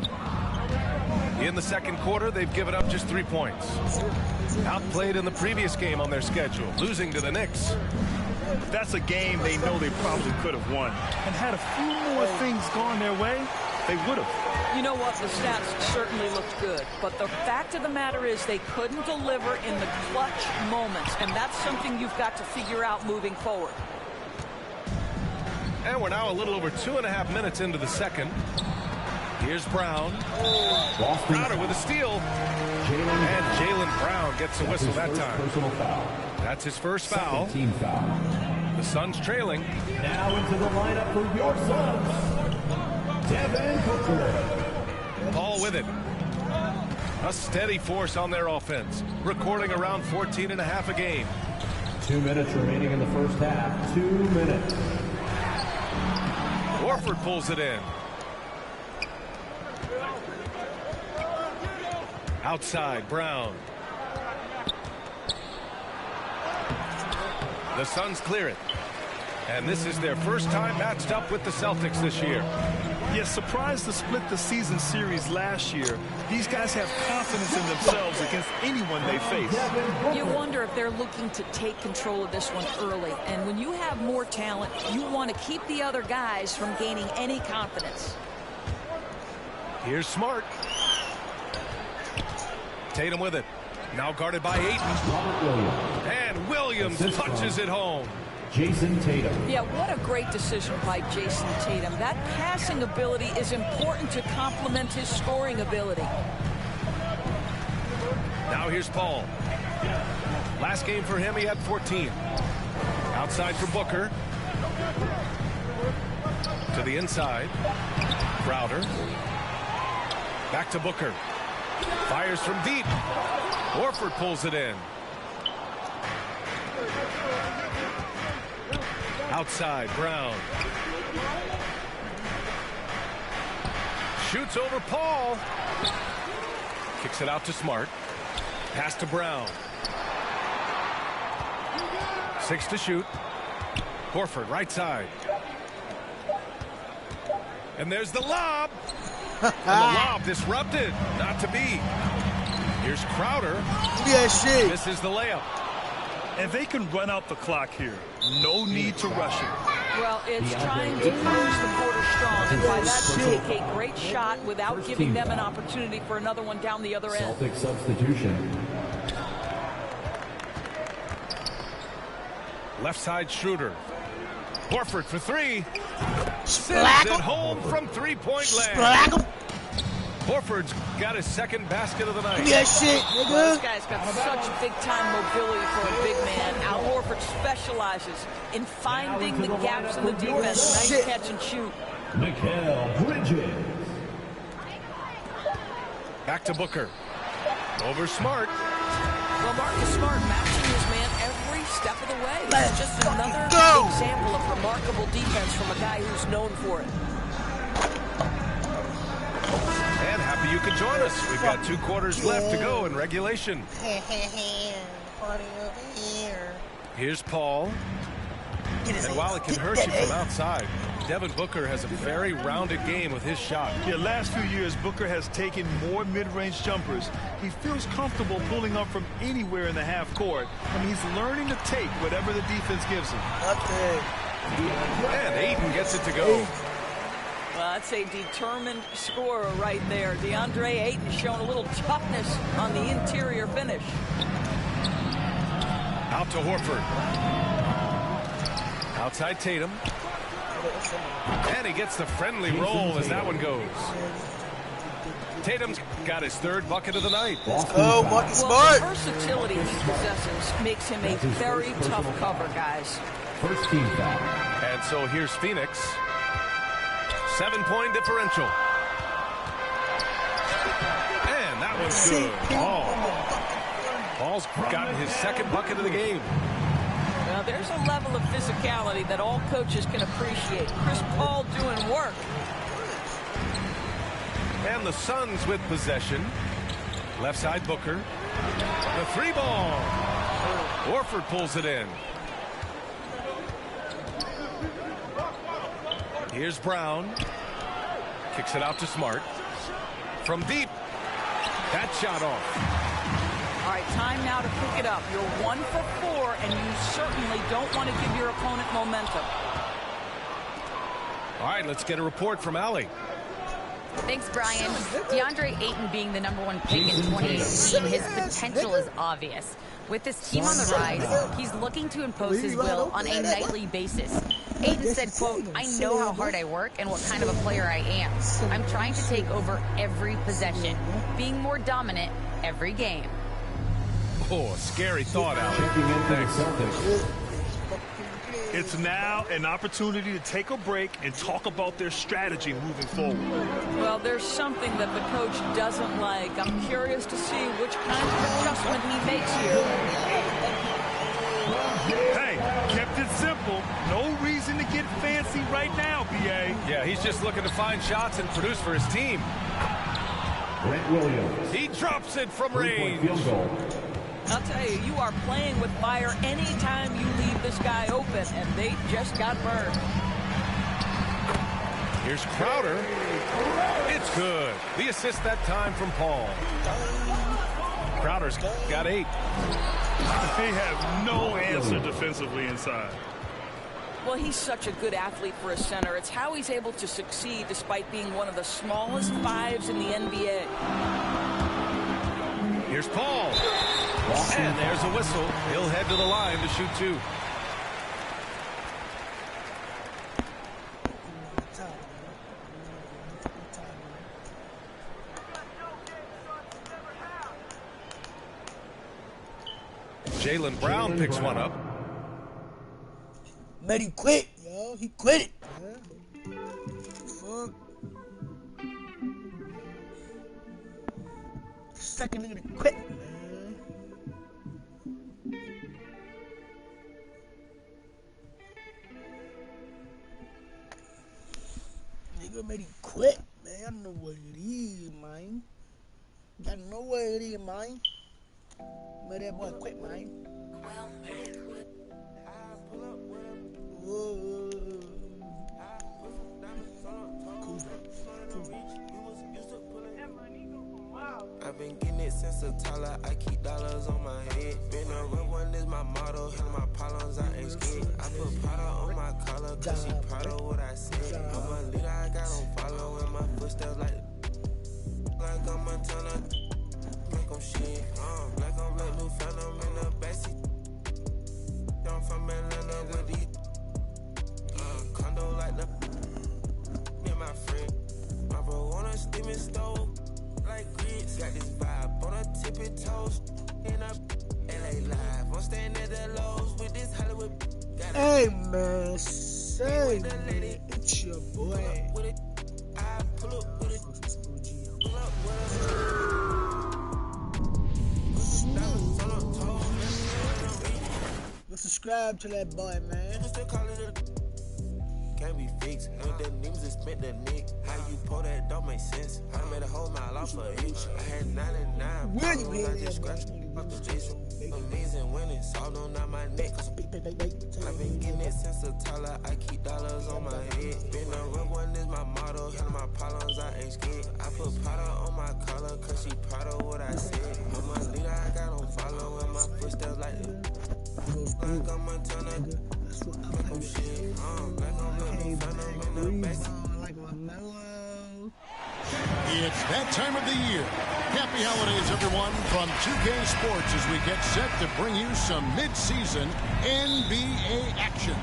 In the second quarter, they've given up just 3 points. Outplayed in the previous game on their schedule, losing to the Knicks. That's a game they know they probably could have won. And had a few more things gone their way, they would have. You know what? The stats certainly looked good, but the fact of the matter is they couldn't deliver in the clutch moments, and that's something you've got to figure out moving forward. And we're now a little over 2.5 minutes into the second. Here's Brown. Crowder with a steal. And Jaylen Brown gets a whistle that time. That's his first foul. Team foul. The Suns trailing. Now into the lineup for your Suns, Devin Booker. Paul with it. A steady force on their offense, recording around 14.5 a game. 2 minutes remaining in the first half. 2 minutes. Horford pulls it in. Outside, Brown. The Suns clear it. And this is their first time matched up with the Celtics this year. Yes, surprised to split the season series last year. These guys have confidence in themselves against anyone they face. You wonder if they're looking to take control of this one early. And when you have more talent, you want to keep the other guys from gaining any confidence. Here's Smart. Tatum with it. Now guarded by Ayton. And Williams punches it home. Jason Tatum. Yeah, what a great decision by Jason Tatum. That passing ability is important to complement his scoring ability. Now here's Paul. Last game for him, he had 14. Outside for Booker. To the inside. Crowder. Back to Booker. Fires from deep. Horford pulls it in. Outside, Brown. Shoots over Paul. Kicks it out to Smart. Pass to Brown. 6 to shoot. Horford, right side. And there's the lob. And the lob disrupted. Not to be. Here's Crowder. Yeah, shit. Misses the layup. And they can run out the clock here. No need to rush it. Well, it's trying to finish the quarter strong, and by that take a great shot without giving them an opportunity for another one down the other end. Celtic substitution. Left side Schroeder. Horford for three. Sends it home from three-point land. Horford's got his second basket of the night. Yeah, shit, nigga. Well, this guy's got such big-time mobility for a big man. Al Horford specializes in finding the gaps in the defense. Nice catch and shoot. Mikal Bridges. Back to Booker. Over Smart. Well, Marcus Smart matching his man every step of the way. It's just another example of remarkable defense from a guy who's known for it. And happy you could join us. We've got 2 quarters left to go in regulation. Here's Paul. And while it can hurt you from outside, Devin Booker has a very rounded game with his shot. Yeah, last few years, Booker has taken more mid-range jumpers. He feels comfortable pulling up from anywhere in the half court. I mean, he's learning to take whatever the defense gives him. And Ayton gets it to go. Well, that's a determined scorer right there. DeAndre Ayton showing a little toughness on the interior finish. Out to Horford. Outside Tatum. And he gets the friendly roll as that one goes. Tatum's got his 3rd bucket of the night. Oh, Marcus Smart. The versatility he possesses makes him a very tough cover, guys. First team foul. And so here's Phoenix. 7-point differential. And that one's good. Paul's gotten his 2nd bucket of the game. Now, there's a level of physicality that all coaches can appreciate. Chris Paul doing work. And the Suns with possession. Left side Booker. The 3-ball. Horford pulls it in. Here's Brown. Kicks it out to Smart. From deep. That shot off. All right, time now to pick it up. You're 1 for 4, and you certainly don't want to give your opponent momentum. All right, let's get a report from Allie. Thanks, Brian. DeAndre Ayton being the #1 pick in 2018, his potential is obvious. With his team on the rise, he's looking to impose his will on a nightly basis. Ayton said, quote, "I know how hard I work and what kind of a player I am. I'm trying to take over every possession, being more dominant every game." Oh, scary thought, Allie. Thanks. It's now an opportunity to take a break and talk about their strategy moving forward. Well, there's something that the coach doesn't like. I'm curious to see which kind of adjustment he makes here. Hey, kept it simple. No reason to get fancy right now, B.A. Yeah, he's just looking to find shots and produce for his team. Grant Williams. He drops it from range. Field goal. I'll tell you, you are playing with fire anytime you leave this guy open, and they just got burned. Here's Crowder. It's good. The assist that time from Paul. Crowder's got 8. They have no answer defensively inside. Well, he's such a good athlete for a center. It's how he's able to succeed despite being one of the smallest 5s in the NBA. Here's Paul. And there's a whistle. He'll head to the line to shoot 2. Jaylen Brown picks one up. Man, he quit, yo. He quit it. Fuck. Second nigga to quit, man. Nigga made him quit, man. I know what it is, man. I know what it is, man. Made that boy quit, man. Whoa. I've been getting it since a toddler. I keep dollars on my head. Been a real one is my motto. Hit my problems, I ain't scared. I put powder on my collar, cause she proud of what I said. I'm a leader, I got on follow in my footsteps like I'm a ton of make them shit. Like I'm red new phantom in the backseat. I'm from Atlanta with these condo like the me my friend. My bro on a steaming stove like grits. Got this vibe on a tippy toes. In a LA live. I'm staying at the Lowe's with this Hollywood. Hey man, say it's your boy. I pull up with it. Pull up with it. Subscribe to that boy, man. Can't be fixed. With the names that spent the nick. How you pull that don't make sense. I made a whole mile off of it. I had 99. Where you been? I just scratched off the jason. Amazing winning. Salt on my neck. I've been getting it since a toddler. I keep dollars on my head. Been a real one is my motto. Hit my problems, I ain't scared. I put powder on my collar, cause she proud of what I said. I'm a leader, I got on follow in my footsteps like like I'm a ton of make them shit. Like I'm looking phantom in the backseat. Like my mellow. It's that time of the year. Happy holidays, everyone, from 2K Sports as we get set to bring you some mid-season NBA action.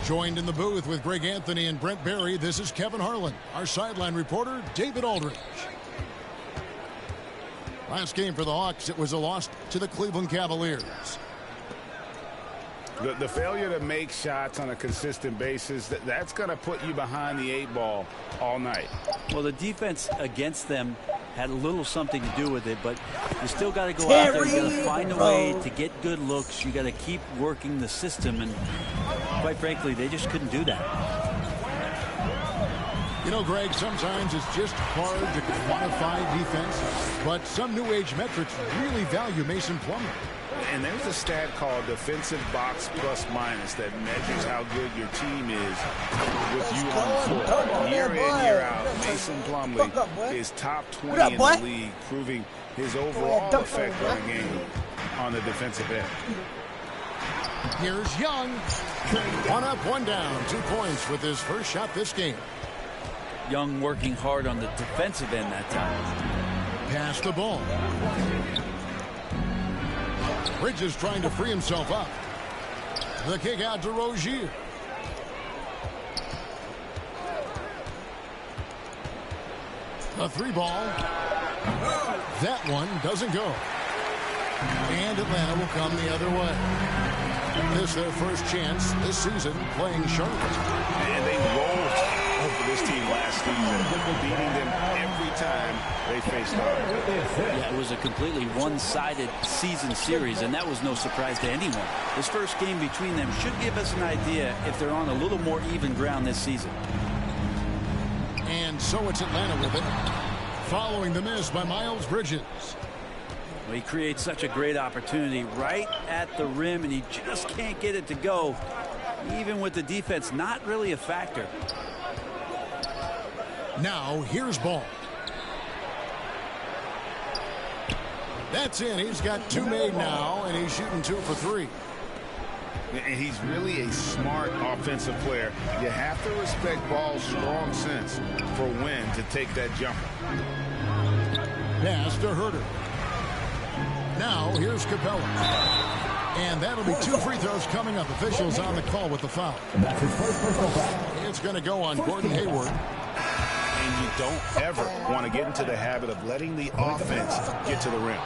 Joined in the booth with Greg Anthony and Brent Barry, this is Kevin Harlan. Our sideline reporter, David Aldridge. Last game for the Hawks, it was a loss to the Cleveland Cavaliers. The failure to make shots on a consistent basis, that's going to put you behind the 8 ball all night. Well, the defense against them had a little something to do with it, but you still got to go out there. You got to find a way to get good looks. You got to keep working the system, and quite frankly, they just couldn't do that. You know, Greg, sometimes it's just hard to quantify defense, but some new age metrics really value Mason Plumlee. And there's a stat called defensive box plus minus that measures how good your team is with you on the floor. Year in, year out, Mason Plumlee is top 20 in the league, proving his overall effect on the game on the defensive end. Here's Young. 1 up, 1 down. 2 points with his first shot this game. Young working hard on the defensive end that time. Pass the ball. Bridges trying to free himself up. The kick out to Rozier. A 3 ball. That one doesn't go. And Atlanta will come the other way. This is their first chance this season playing Charlotte. And they rolled over this team last season, beating them every time they faced off. Yeah, it was a completely one-sided season series, and that was no surprise to anyone. This first game between them should give us an idea if they're on a little more even ground this season. And so it's Atlanta with it, following the miss by Miles Bridges. Well, he creates such a great opportunity right at the rim, and he just can't get it to go, even with the defense not really a factor. Now, here's Ball. That's in. He's got 2 made now, and he's shooting 2 for 3. And he's really a smart offensive player. You have to respect Ball's strong sense for when to take that jumper. Pass to Herter. Now, here's Capella. And that'll be 2 free throws coming up. Officials on the call with the foul. It's going to go on Gordon Hayward. And you don't ever want to get into the habit of letting the offense get to the rim.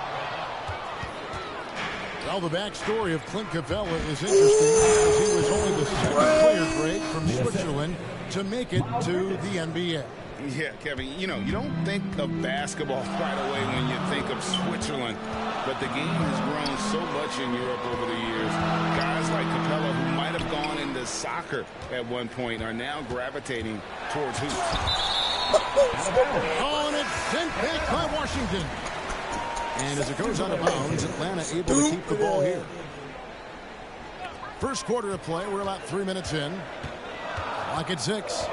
Well, the backstory of Clint Capella is interesting because he was only the second player, Greg, from Switzerland to make it to the NBA. Yeah, Kevin, you know, you don't think of basketball right away when you think of Switzerland, but the game has grown so much in Europe over the years. Guys like Capella, who might have gone into soccer at one point, are now gravitating towards hoops. Oh, and it's sent back by Washington. And as it goes out of bounds, Atlanta able to keep the ball here. First quarter of play, we're about 3 minutes in. Clock at 6.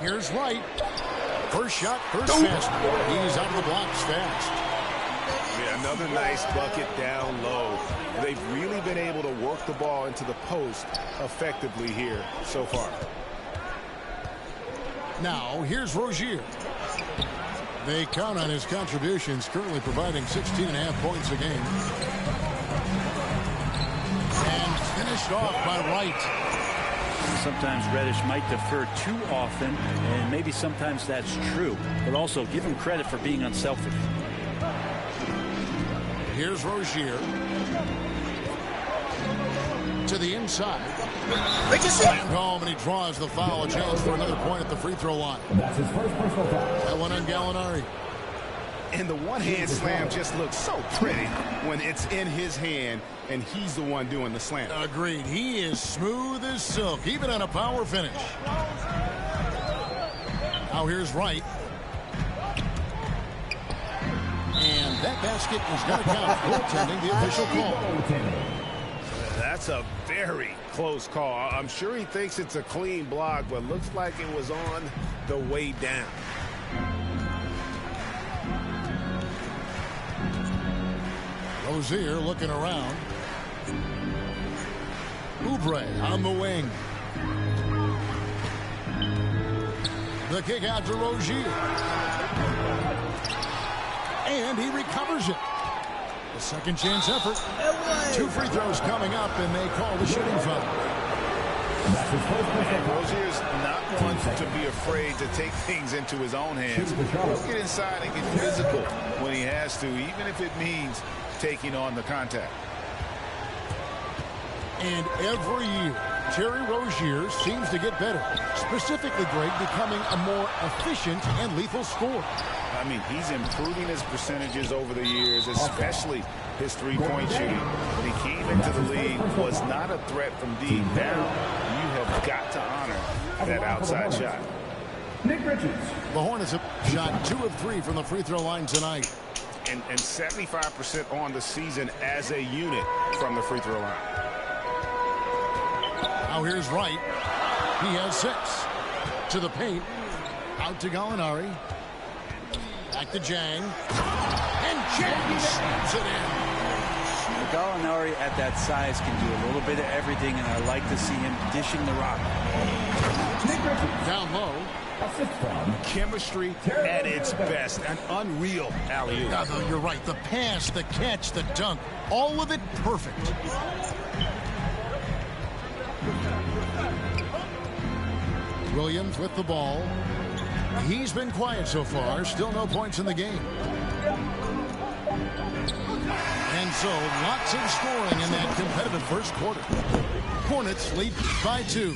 Here's Wright. First shot, first pass. He's out of the blocks fast. Yeah, another nice bucket down low. They've really been able to work the ball into the post effectively here so far. Now, here's Rozier. They count on his contributions, currently providing 16.5 points a game. And finished off by Wright. Sometimes Reddish might defer too often, and maybe sometimes that's true. But also, give him credit for being unselfish. Here's Rozier. To the inside. Slammed home, and he draws the foul. A chance for another point at the free throw line. That's his first personal foul. That one on Gallinari. And the one-hand slam just looks so pretty when it's in his hand and he's the one doing the slam. Agreed. He is smooth as silk, even on a power finish. Now here's Wright. And that basket is going to count. Goaltending, the official call. That's a very close call. I'm sure he thinks it's a clean block, but looks like it was on the way down. Rozier looking around. Oubre on the wing. The kick out to Rozier. And he recovers it. A second chance effort. 2 free throws coming up, and they call the shooting foul. Rozier's not one to be afraid to take things into his own hands. He'll get inside and get physical when he has to, even if it means taking on the contact. And every year, Terry Rozier seems to get better. Specifically, Greg, becoming a more efficient and lethal scorer. I mean, he's improving his percentages over the years, especially his three-point shooting. When he came into the league, was not a threat from deep. Now, you have got to honor that outside shot. Nick Richards. The Hornets have shot 2 of 3 from the free throw line tonight. And 75% on the season as a unit from the free throw line. Now here's Wright. He has 6. To the paint. Out to Gallinari. Back to Jang. And Jang slams it in. Gallinari at that size can do a little bit of everything, and I like to see him dishing the rock. Down low. Chemistry at its best. An unreal alley-oop. Yeah, you're right. The pass, the catch, the dunk. All of it perfect. Williams with the ball. He's been quiet so far. Still no points in the game. And so, lots of scoring in that competitive first quarter. Hornets lead by 2.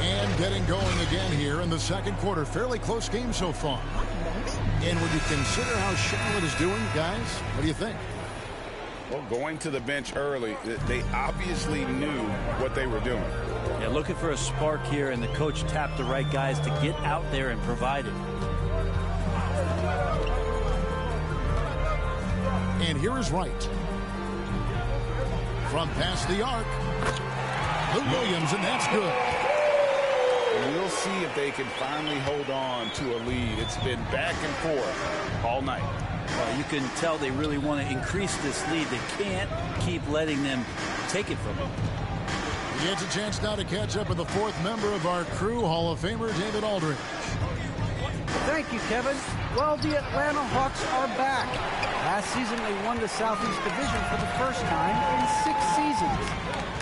And getting going again here in the second quarter. Fairly close game so far. And when you consider how Charlotte is doing, guys, what do you think? Well, going to the bench early, they obviously knew what they were doing. Yeah, looking for a spark here, and the coach tapped the right guys to get out there and provide it. And here is Wright. From past the arc. Lou Williams, and that's good. We'll see if they can finally hold on to a lead. It's been back and forth all night. You can tell they really want to increase this lead. They can't keep letting them take it from them. He gets a chance now to catch up with the 4th member of our crew, Hall of Famer David Aldridge. Thank you, Kevin. Well, the Atlanta Hawks are back. Last season, they won the Southeast Division for the first time in 6 seasons.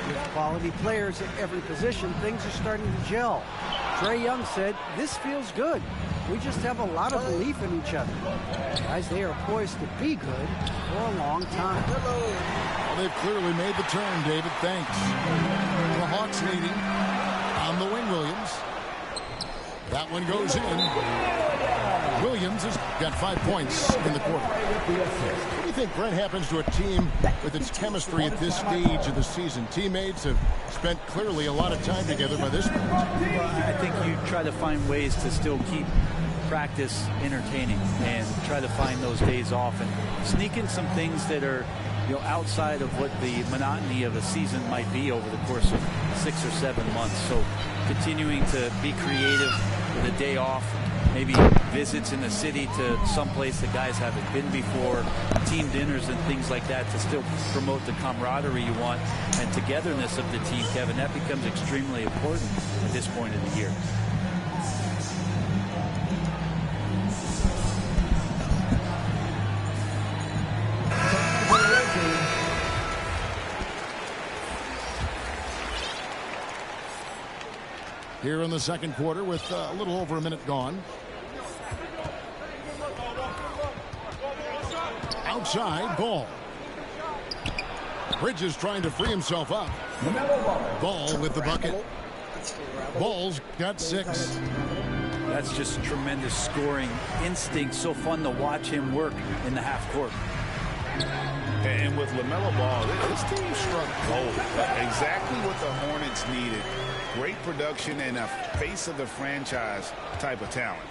With quality players at every position, things are starting to gel. Trae Young said, "This feels good. We just have a lot of belief in each other." Guys, they are poised to be good for a long time. Well, they've clearly made the turn, David. Thanks. The Hawks leading on the wing, Williams. That one goes in. Williams has got 5 points in the quarter. What do you think, Brent, happens to a team with its chemistry at this stage of the season? Teammates have spent clearly a lot of time together by this point. Well, I think you try to find ways to still keep practice entertaining and try to find those days off and sneak in some things that are outside of what the monotony of a season might be over the course of 6 or 7 months. So continuing to be creative with a day off, maybe visits in the city to someplace the guys haven't been before, team dinners and things like that to still promote the camaraderie you want and togetherness of the team, Kevin. That becomes extremely important at this point of the year. Here in the second quarter with a little over a minute gone. Outside, Ball. Bridges trying to free himself up. Ball with the bucket. Ball's got 6. That's just tremendous scoring instinct. So fun to watch him work in the half court. And with LaMelo Ball, this team struck gold. Exactly what the Hornets needed. Great production and a face of the franchise type of talent.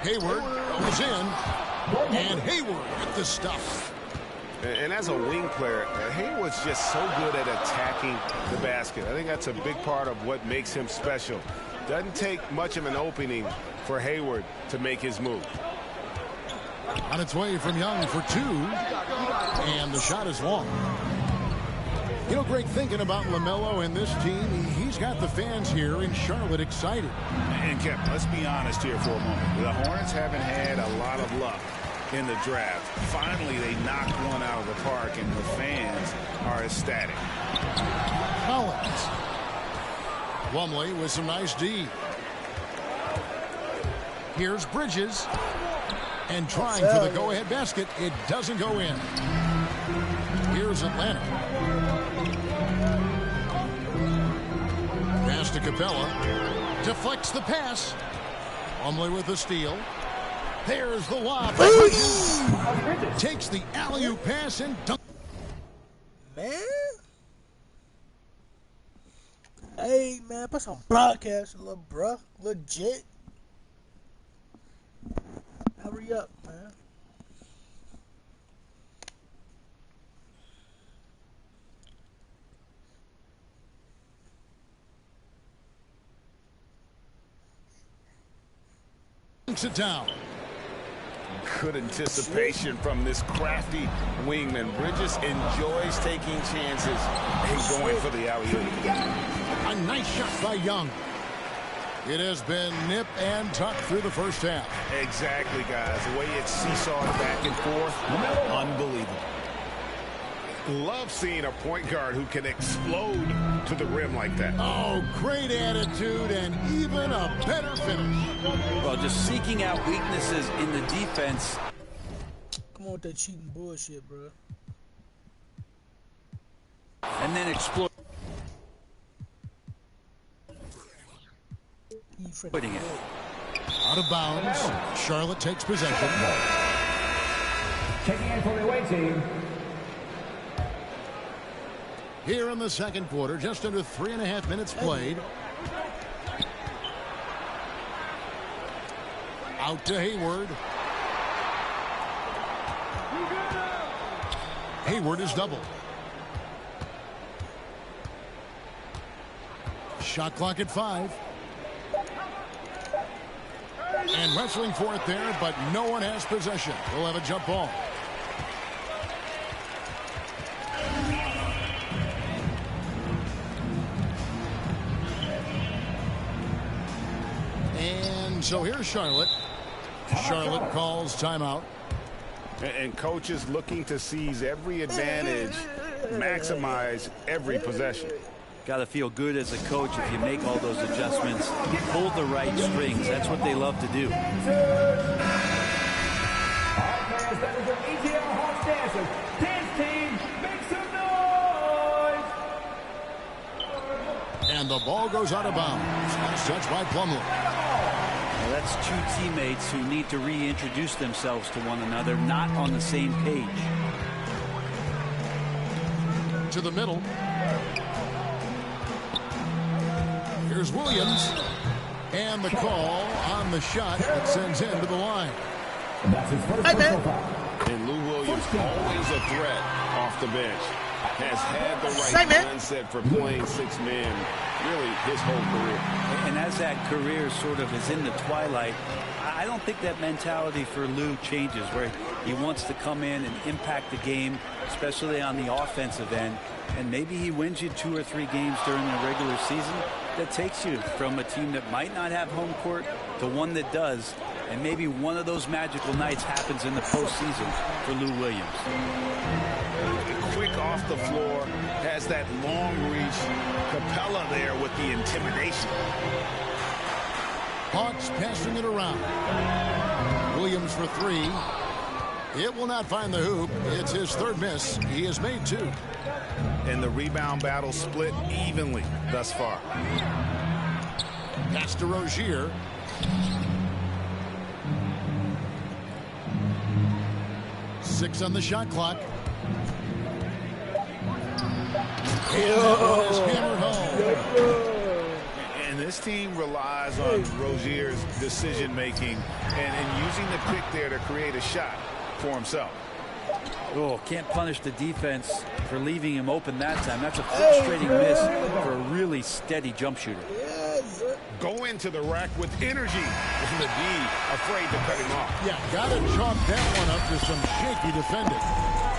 Hayward goes in. And Hayward with the stuff. And as a wing player, Hayward's just so good at attacking the basket. I think that's a big part of what makes him special. Doesn't take much of an opening for Hayward to make his move. On its way from Young for 2. And the shot is long. You know, Greg, thinking about LaMelo and this team, he's got the fans here in Charlotte excited. And Kevin, let's be honest here for a moment. The Hornets haven't had a lot of luck in the draft. Finally, they knocked one out of the park, and the fans are ecstatic. Collins. Plumlee with some nice D. Here's Bridges. And trying for the go-ahead basket. It doesn't go in. Here's Atlanta. Pass to Capella. Deflects the pass. Plumlee with the steal. There's the lob. Takes the alley-oop pass and dunk. Man. Hey, man, put some broadcast, little bruh. Legit. Hurry up, man. It down. Good anticipation from this crafty wingman. Bridges enjoys taking chances and going for the alley-oop. A nice shot by Young. It has been nip and tuck through the first half. Exactly, guys. The way it's seesawed back and forth, unbelievable. Love seeing a point guard who can explode to the rim like that. Oh, great attitude and even a better finish. Well, just seeking out weaknesses in the defense. Come on with that cheating bullshit, bro. And then exploit. Putting it. Out of bounds. Charlotte takes possession. Checking in for the away team. Here in the second quarter, just under 3.5 minutes played. Out to Hayward. Hayward is doubled. Shot clock at 5. And wrestling for it there, but no one has possession. We'll have a jump ball. And so here's Charlotte. Charlotte calls timeout. And coaches looking to seize every advantage, maximize every possession. Got to feel good as a coach if you make all those adjustments. Pull the right strings. That's what they love to do. And the ball goes out of bounds. Nice touch by Plumlee. Well, that's two teammates who need to reintroduce themselves to one another, not on the same page. To the middle. Here's Williams. And the call on the shot that sends him to the line. And Lou Williams always a threat off the bench. Has had the right mindset for playing 6 men really his whole career. And as that career sort of is in the twilight, I don't think that mentality for Lou changes, where he wants to come in and impact the game, especially on the offensive end. And maybe he wins you 2 or 3 games during the regular season that takes you from a team that might not have home court to one that does. And maybe one of those magical nights happens in the postseason for Lou Williams. Quick off the floor, has that long reach. Capella there with the intimidation. Hawks passing it around. Williams for 3. It will not find the hoop. It's his 3rd miss. He has made 2. And the rebound battle split evenly thus far. Pass to Rozier. Six on the shot clock. Hammered home. And this team relies on Rozier's decision-making and using the pick there to create a shot for himself. Oh, can't punish the defense for leaving him open that time. That's a frustrating miss for a really steady jump shooter. Go into the rack with energy. And the D afraid to cut him off. Yeah, got to chalk that one up to some shaky defending.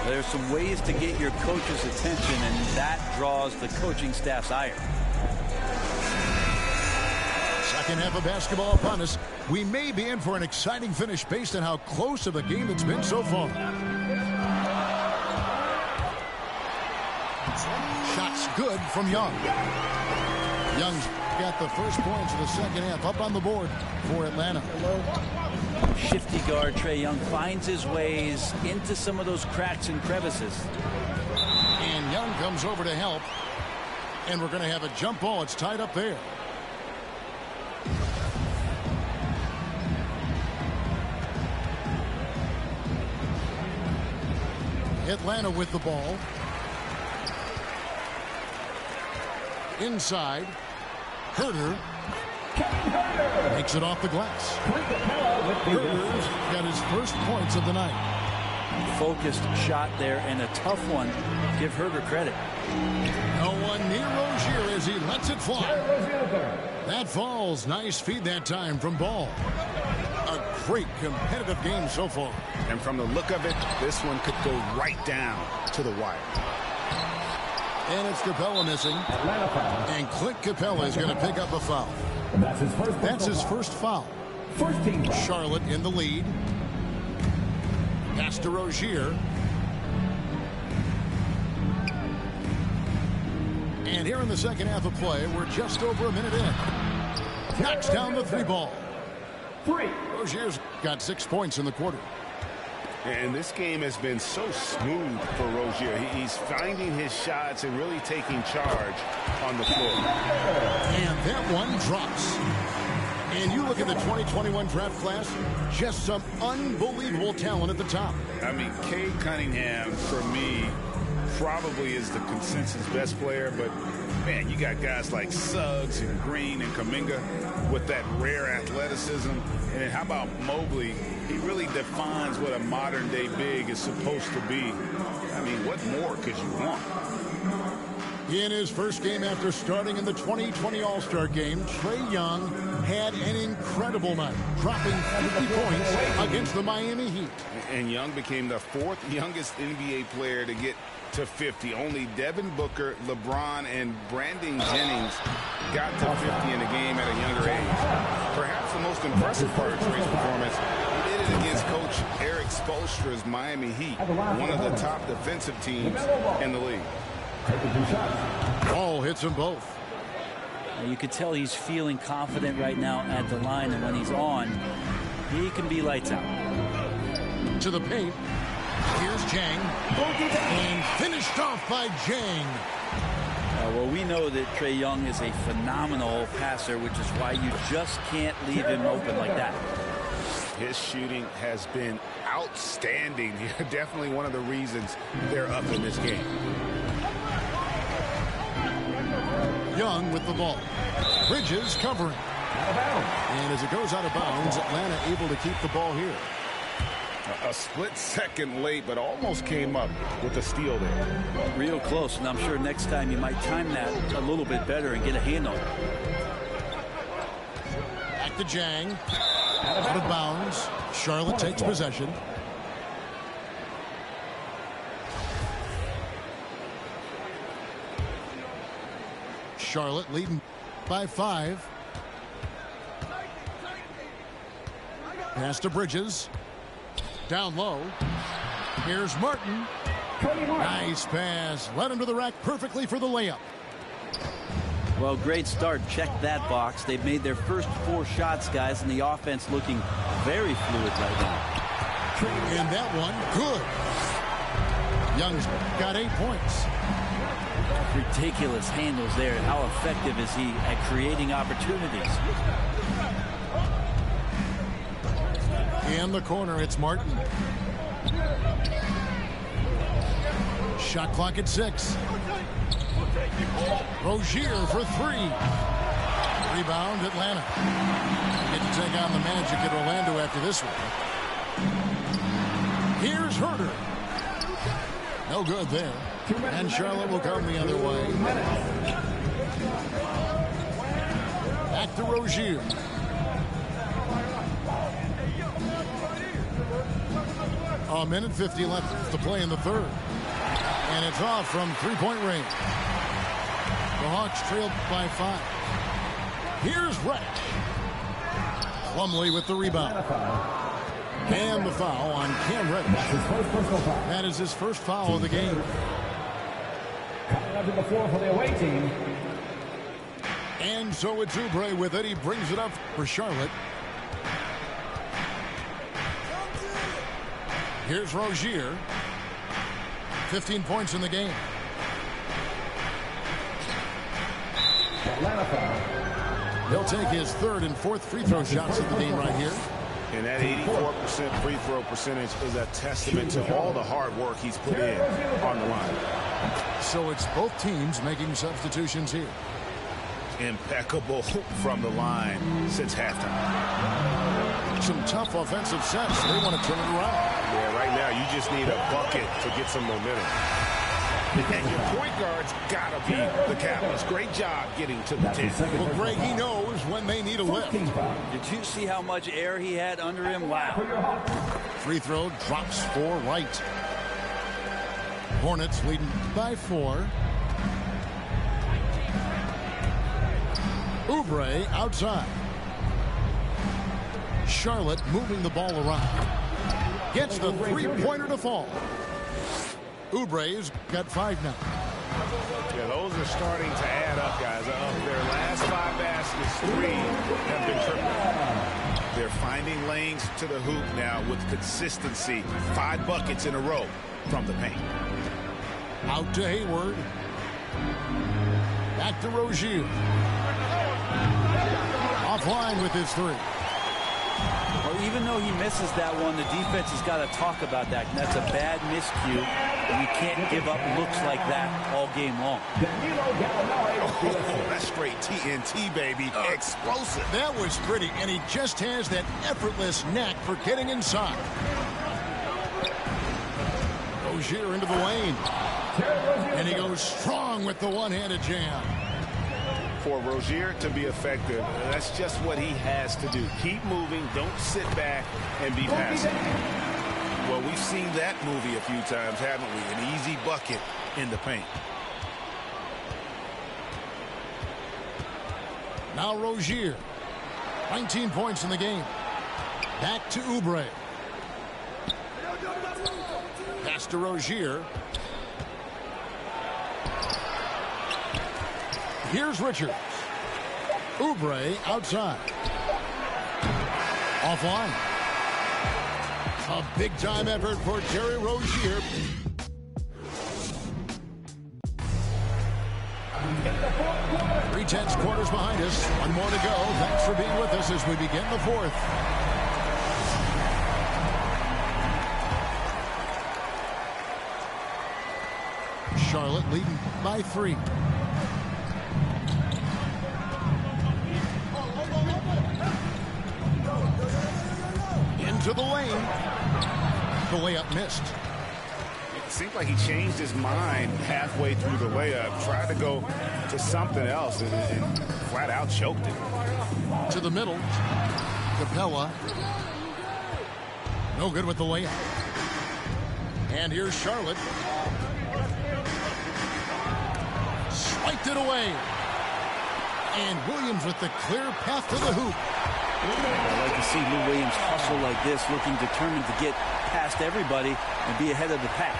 There's some ways to get your coach's attention, and that draws the coaching staff's ire. Second half of basketball upon us. We may be in for an exciting finish based on how close of a game it's been so far. Shots good from Young. Young's got the first points of the second half up on the board for Atlanta. Shifty guard Trae Young finds his ways into some of those cracks and crevices. And Young comes over to help. And we're going to have a jump ball. It's tied up there. Atlanta with the ball. Inside. Herter makes it off the glass. Herter's got his first points of the night. Focused shot there and a tough one. Give Herter credit. No one near Rozier as he lets it fly. That falls. Nice feed that time from Ball. A great competitive game so far. And from the look of it, this one could go right down to the wire. And it's Capella missing. And Clint Capella is going to pick up a foul. That's his first foul. Charlotte in the lead. Pass to Rozier. And here in the second half of play, we're just over a minute in. Knocks down the 3 ball. Rozier's got 6 points in the quarter. And this game has been so smooth for Rozier. He's finding his shots and really taking charge on the floor. And that one drops. And you look at the 2021 draft class, just some unbelievable talent at the top. I mean, Cade Cunningham, for me, probably is the consensus best player, but man, you got guys like Suggs and Green and Kuminga with that rare athleticism. And then how about Mobley? He really defines what a modern-day big is supposed to be. I mean, what more could you want? In his first game after starting in the 2020 All-Star Game, Trae Young had an incredible night, dropping 50 points against the Miami Heat. And Young became the 4th youngest NBA player to get to 50. Only Devin Booker, LeBron, and Brandon Jennings got to 50 in a game at a younger age. Perhaps the most impressive part of Trae's performance, he did it against Coach Eric Spoelstra's Miami Heat, one of the top defensive teams in the league. Ball hits them both. You could tell he's feeling confident right now at the line, and when he's on, he can be lights out. To the paint. Here's Jang. And finished off by Jang. Well, we know that Trae Young is a phenomenal passer, which is why you just can't leave him open like that. His shooting has been outstanding. Definitely one of the reasons they're up in this game. Young with the ball. Bridges covering. And as it goes out of bounds, Atlanta able to keep the ball here. A split second late, but almost came up with a steal there. Real close, and I'm sure next time you might time that a little bit better and get a handle. Back to Jang. Out of bounds. Charlotte takes possession. Charlotte leading by 5. Pass to Bridges. Down low. Here's Martin. Nice pass. Led him to the rack perfectly for the layup. Well, great start. Check that box. They've made their first 4 shots, guys, and the offense looking very fluid right now. And that one, good. Young's got 8 points. Ridiculous handles there. And how effective is he at creating opportunities? In the corner, it's Martin. Shot clock at 6. Rozier for 3. Rebound, Atlanta. Get to take on the Magic at Orlando after this one. Here's Herter. No good there. And Charlotte will come the other way. Back to Rozier. A minute 50 left to play in the third. And it's off from three-point range. The Hawks trailed by 5. Here's Reck. Plumlee with the rebound. And the foul on Cam Reddish. That is his first foul of the game. Coming up to the floor for the away team. And so it's Oubre with it. He brings it up for Charlotte. Here's Rozier. 15 points in the game. He'll take his 3rd and 4th free throw shots of the game right here. And that 84% free throw percentage is a testament to all the hard work he's put in on the line. So it's both teams making substitutions here. Impeccable from the line since halftime. Some tough offensive sets. They want to turn it around. Yeah, right now you just need a bucket to get some momentum. And your point guard's got to be the catalyst. Great job getting to the 10. Well, Greg, he knows when they need a lift. Did you see how much air he had under him? Wow. Free throw drops for Wright. Hornets leading by 4. Oubre outside. Charlotte moving the ball around. Gets the three-pointer to fall. Oubre's got 5 now. Yeah, those are starting to add up, guys. Of their last 5 baskets, 3 have been triple. They're finding lanes to the hoop now with consistency. 5 buckets in a row from the paint. Out to Hayward. Back to Rozier. Offline with his 3. Well, even though he misses that one, the defense has got to talk about that. And that's a bad miscue. And you can't give up looks like that all game long. Oh, that's straight TNT, baby. Explosive. That was pretty, and he just has that effortless knack for getting inside. Rozier into the lane. And he goes strong with the one-handed jam. For Rozier to be effective, that's just what he has to do. Keep moving, don't sit back and be passive. Well, we've seen that movie a few times, haven't we? An easy bucket in the paint. Now Rozier. 19 points in the game. Back to Oubre. Pass to Rozier. Here's Richards. Oubre outside. Offline. A big-time effort for Terry Rozier. Three-tenths quarters behind us. One more to go. Thanks for being with us as we begin the 4th. Charlotte leading by 3. Into the lane. The layup missed. It seemed like he changed his mind halfway through the layup, tried to go to something else, and flat out choked it. To the middle. Capella. No good with the layup. And here's Charlotte. Swiped it away. And Williams with the clear path to the hoop. I like to see Lou Williams hustle like this, looking determined to get past everybody and be ahead of the pack.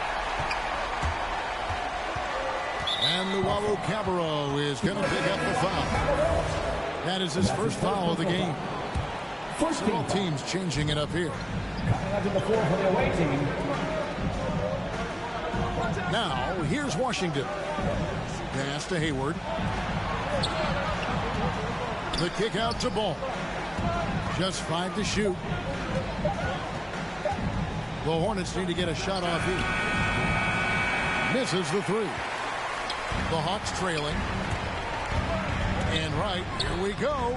And Luau Cabarro is going to pick up the foul. That is his first foul of the game. Several teams changing it up here. Coming onto the floor for the away team. Now, here's Washington. Pass to Hayward. The kick out to Ball. Just 5 to shoot. The Hornets need to get a shot off here. Misses the 3. The Hawks trailing. And right, here we go.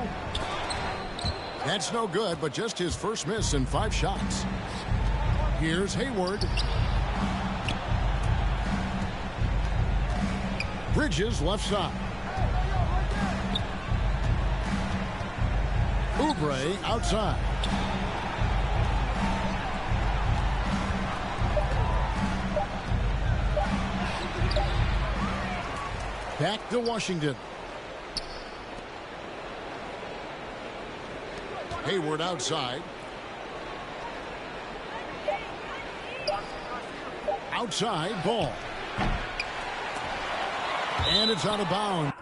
That's no good, but just his first miss in 5 shots. Here's Hayward. Bridges left side. Oubre outside. Back to Washington. Hayward outside. Outside Ball. And it's out of bounds.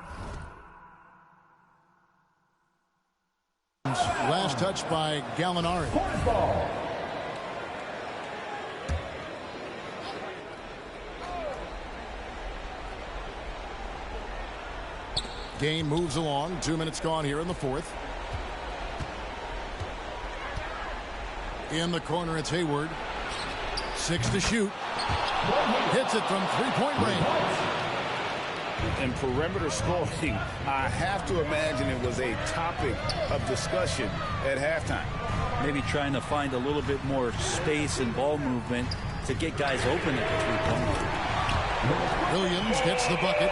Last touch by Gallinari. Game moves along. 2 minutes gone here in the 4th. In the corner, it's Hayward. 6 to shoot. Hits it from three-point range. And perimeter scoring, I have to imagine it was a topic of discussion at halftime. Maybe trying to find a little bit more space and ball movement to get guys open at the three-point. Williams gets the bucket.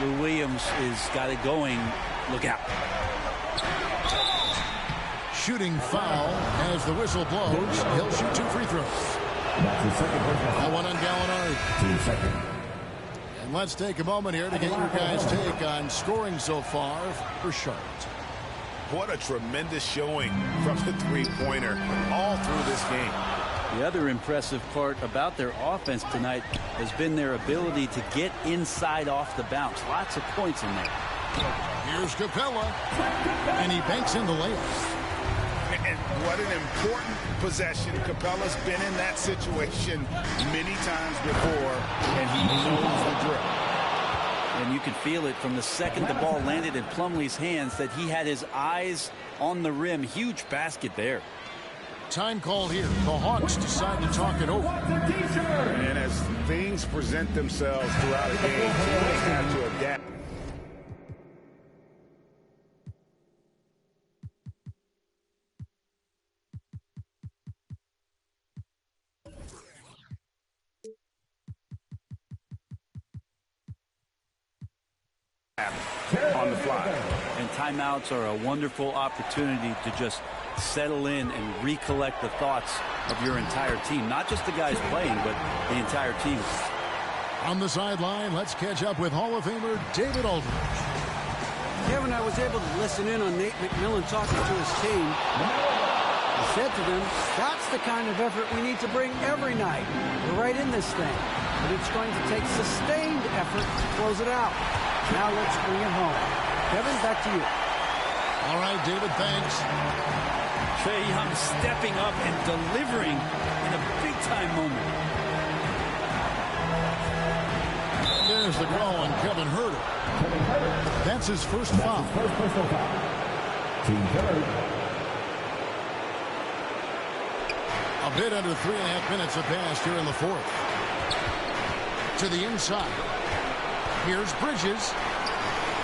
Lou Williams is got it going. Look out. Shooting foul as the whistle blows. He'll shoot 2 free throws. That's the second personal. That one on Gallinari. 2 seconds. And let's take a moment here to get your guys' take on scoring so far for Charlotte. What a tremendous showing from the three-pointer all through this game. The other impressive part about their offense tonight has been their ability to get inside off the bounce. Lots of points in there. Here's Capella. And he banks in the layup. And what an important possession. Capella's been in that situation many times before, and he knows the drill. And you could feel it from the second the ball landed in Plumlee's hands that he had his eyes on the rim. Huge basket there. Time called here. The Hawks decide to talk it over. And as things present themselves throughout a game, teams have to adapt. On the fly. And timeouts are a wonderful opportunity to just settle in and recollect the thoughts of your entire team. Not just the guys playing, but the entire team. On the sideline, let's catch up with Hall of Famer David Aldridge. Kevin, I was able to listen in on Nate McMillan talking to his team. He said to them, that's the kind of effort we need to bring every night. We're right in this thing, but it's going to take sustained effort to close it out. Now let's bring it home. Kevin, back to you. All right, David, thanks. Trae Young stepping up and delivering in a big-time moment. There's the call on Kevin Huerter. That's his first foul. First personal foul. Team third. A bit under 3.5 minutes have passed here in the 4th. To the inside. Here's Bridges.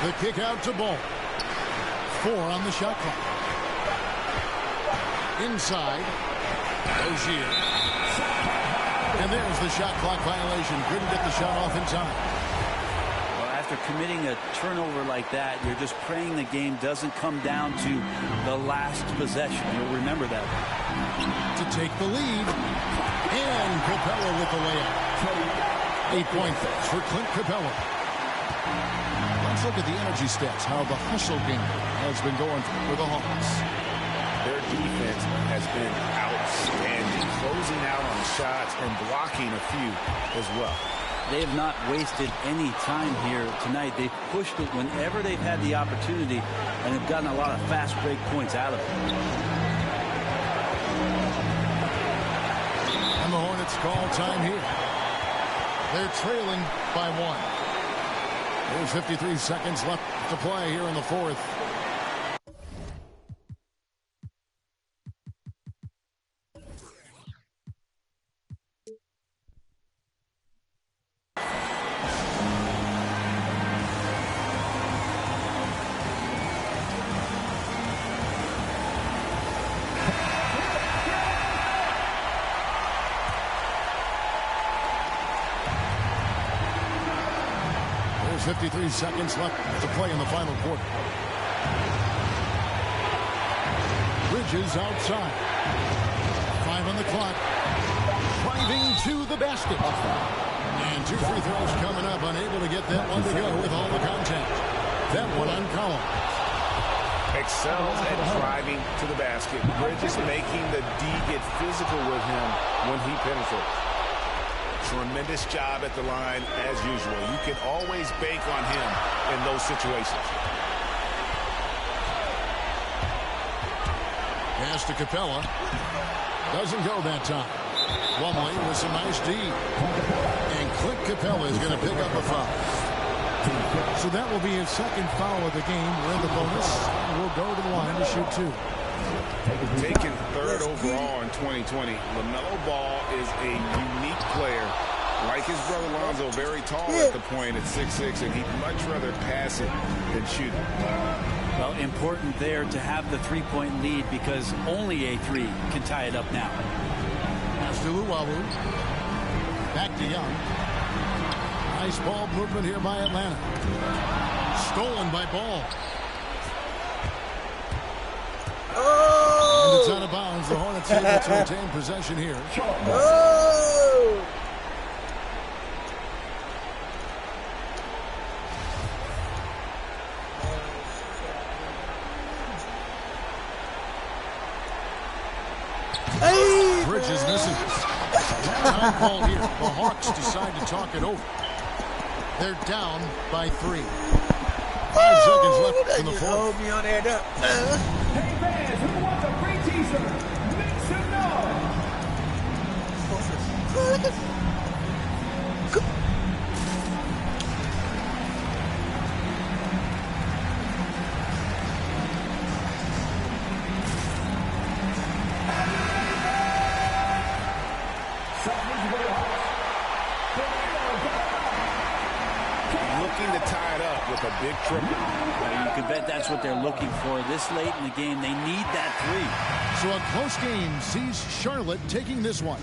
The kick out to Ball. 4 on the shot clock. Inside. Rozier. And there's the shot clock violation. Couldn't get the shot off in time. Well, after committing a turnover like that, you're just praying the game doesn't come down to the last possession. You'll remember that. To take the lead. And Capella with the layup. 8-point for Clint Capella. Let's look at the energy stats, how the hustle game has been going for the Hawks. Their defense has been outstanding, closing out on shots and blocking a few as well. They have not wasted any time here tonight. They've pushed it whenever they've had the opportunity and have gotten a lot of fast break points out of it. And the Hornets call time here. They're trailing by 1. There's 53 seconds left to play here in the fourth. There's 53 seconds left to play in the final quarter. Bridges outside. 5 on the clock. Driving to the basket. And 2 free throws coming up. Unable to get that one to go with all the contact. That one on Collins. Excels at driving to the basket. Bridges making the D get physical with him when he penetrates. Tremendous job at the line as usual. You can always bank on him in those situations. Pass to Capella. Doesn't go that time. Plumlee with some nice D. And Clint Capella is going to pick up a foul. So that will be his second foul of the game. We're in the bonus. We'll go to the line to shoot 2. Taken third overall in 2020, LaMelo Ball is a unique player. Like his brother Lonzo, very tall at the point at 6'6", and he'd much rather pass it than shoot it. Well, important there to have the three-point lead because only a 3 can tie it up now. Pass to Luwawu. Back to Young. Nice ball movement here by Atlanta. Stolen by Ball. And it's out of bounds. The Hornets able to retain possession here. Oh! Hey, Bridges missing. Time call here. The Hawks decide to talk it over. They're down by 3. 5 seconds left in the fourth. Hold me on that up. Hey fans, who wants a free t-shirt? Make some noise. Looking to tie it up with a big triple. You can bet that's what they're looking for. This late in the game, they need that 3. So a close game sees Charlotte taking this one.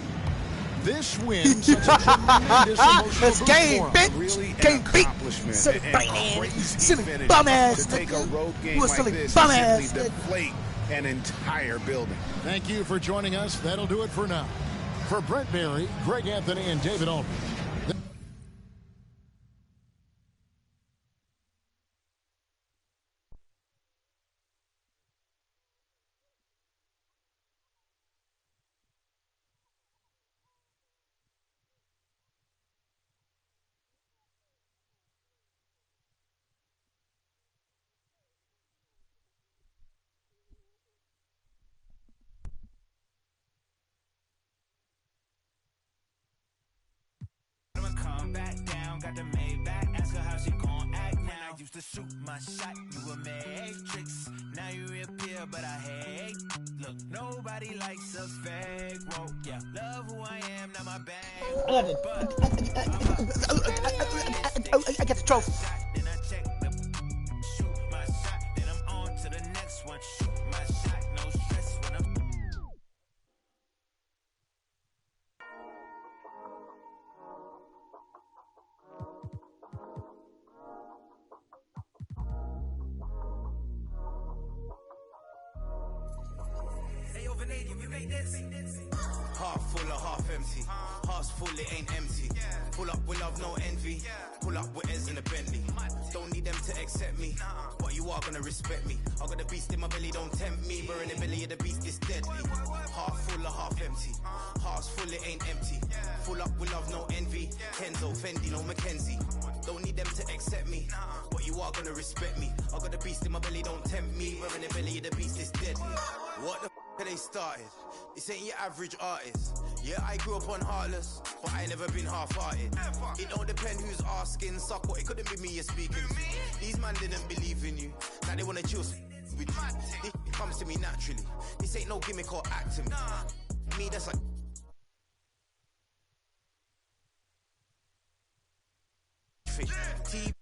This win sets a tremendous emotional boost game, for bitch. them. Really Game, an beat. accomplishment Silly and bum crazy silly finish bum ass to take a road game You a like silly this bum and ass simply deflate an entire building. Thank you for joining us. That'll do it for now. For Brent Barry, Greg Anthony, and David Aldridge. Back down, got the Maybach. Ask her how she gon' act now. When I used to shoot my shot, you a matrix. Now you reappear, but I hate. Look, nobody likes a fake. Whoa, yeah, love who I am, not my bang. I got the trophy. Then I check the shoot my shot, then I'm on to the next one. Shoot my shot, no stress when I'm Half full or half empty. Heart's full, it ain't empty. Pull up with love, no envy. Pull up with Ez in a Bentley. Don't need them to accept me, but you are gonna respect me. I got a beast in my belly, don't tempt me. We're in the belly of the beast, it's deadly. Half full or half empty. Heart's full, it ain't empty. Full up with love, no envy. Kenzo, Fendi, no Mackenzie. Don't need them to accept me, but you are gonna respect me. I got a beast in my belly, don't tempt me. We're in the belly of the beast, it's deadly. What the f they started? This ain't your average artist. Yeah, I grew up on Heartless, but I never been half-hearted. It don't depend who's asking, suck what, it couldn't be me you're speaking to. These man didn't believe in you, now they wanna chill with you. This comes to me naturally. This ain't no gimmick or act to me. Me, that's like T.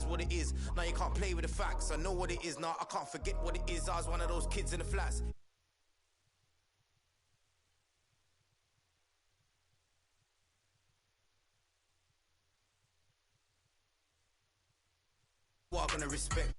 What it is, now you can't play with the facts. I know what it is now, I can't forget what it is. I was one of those kids in the flats. You are gonna respect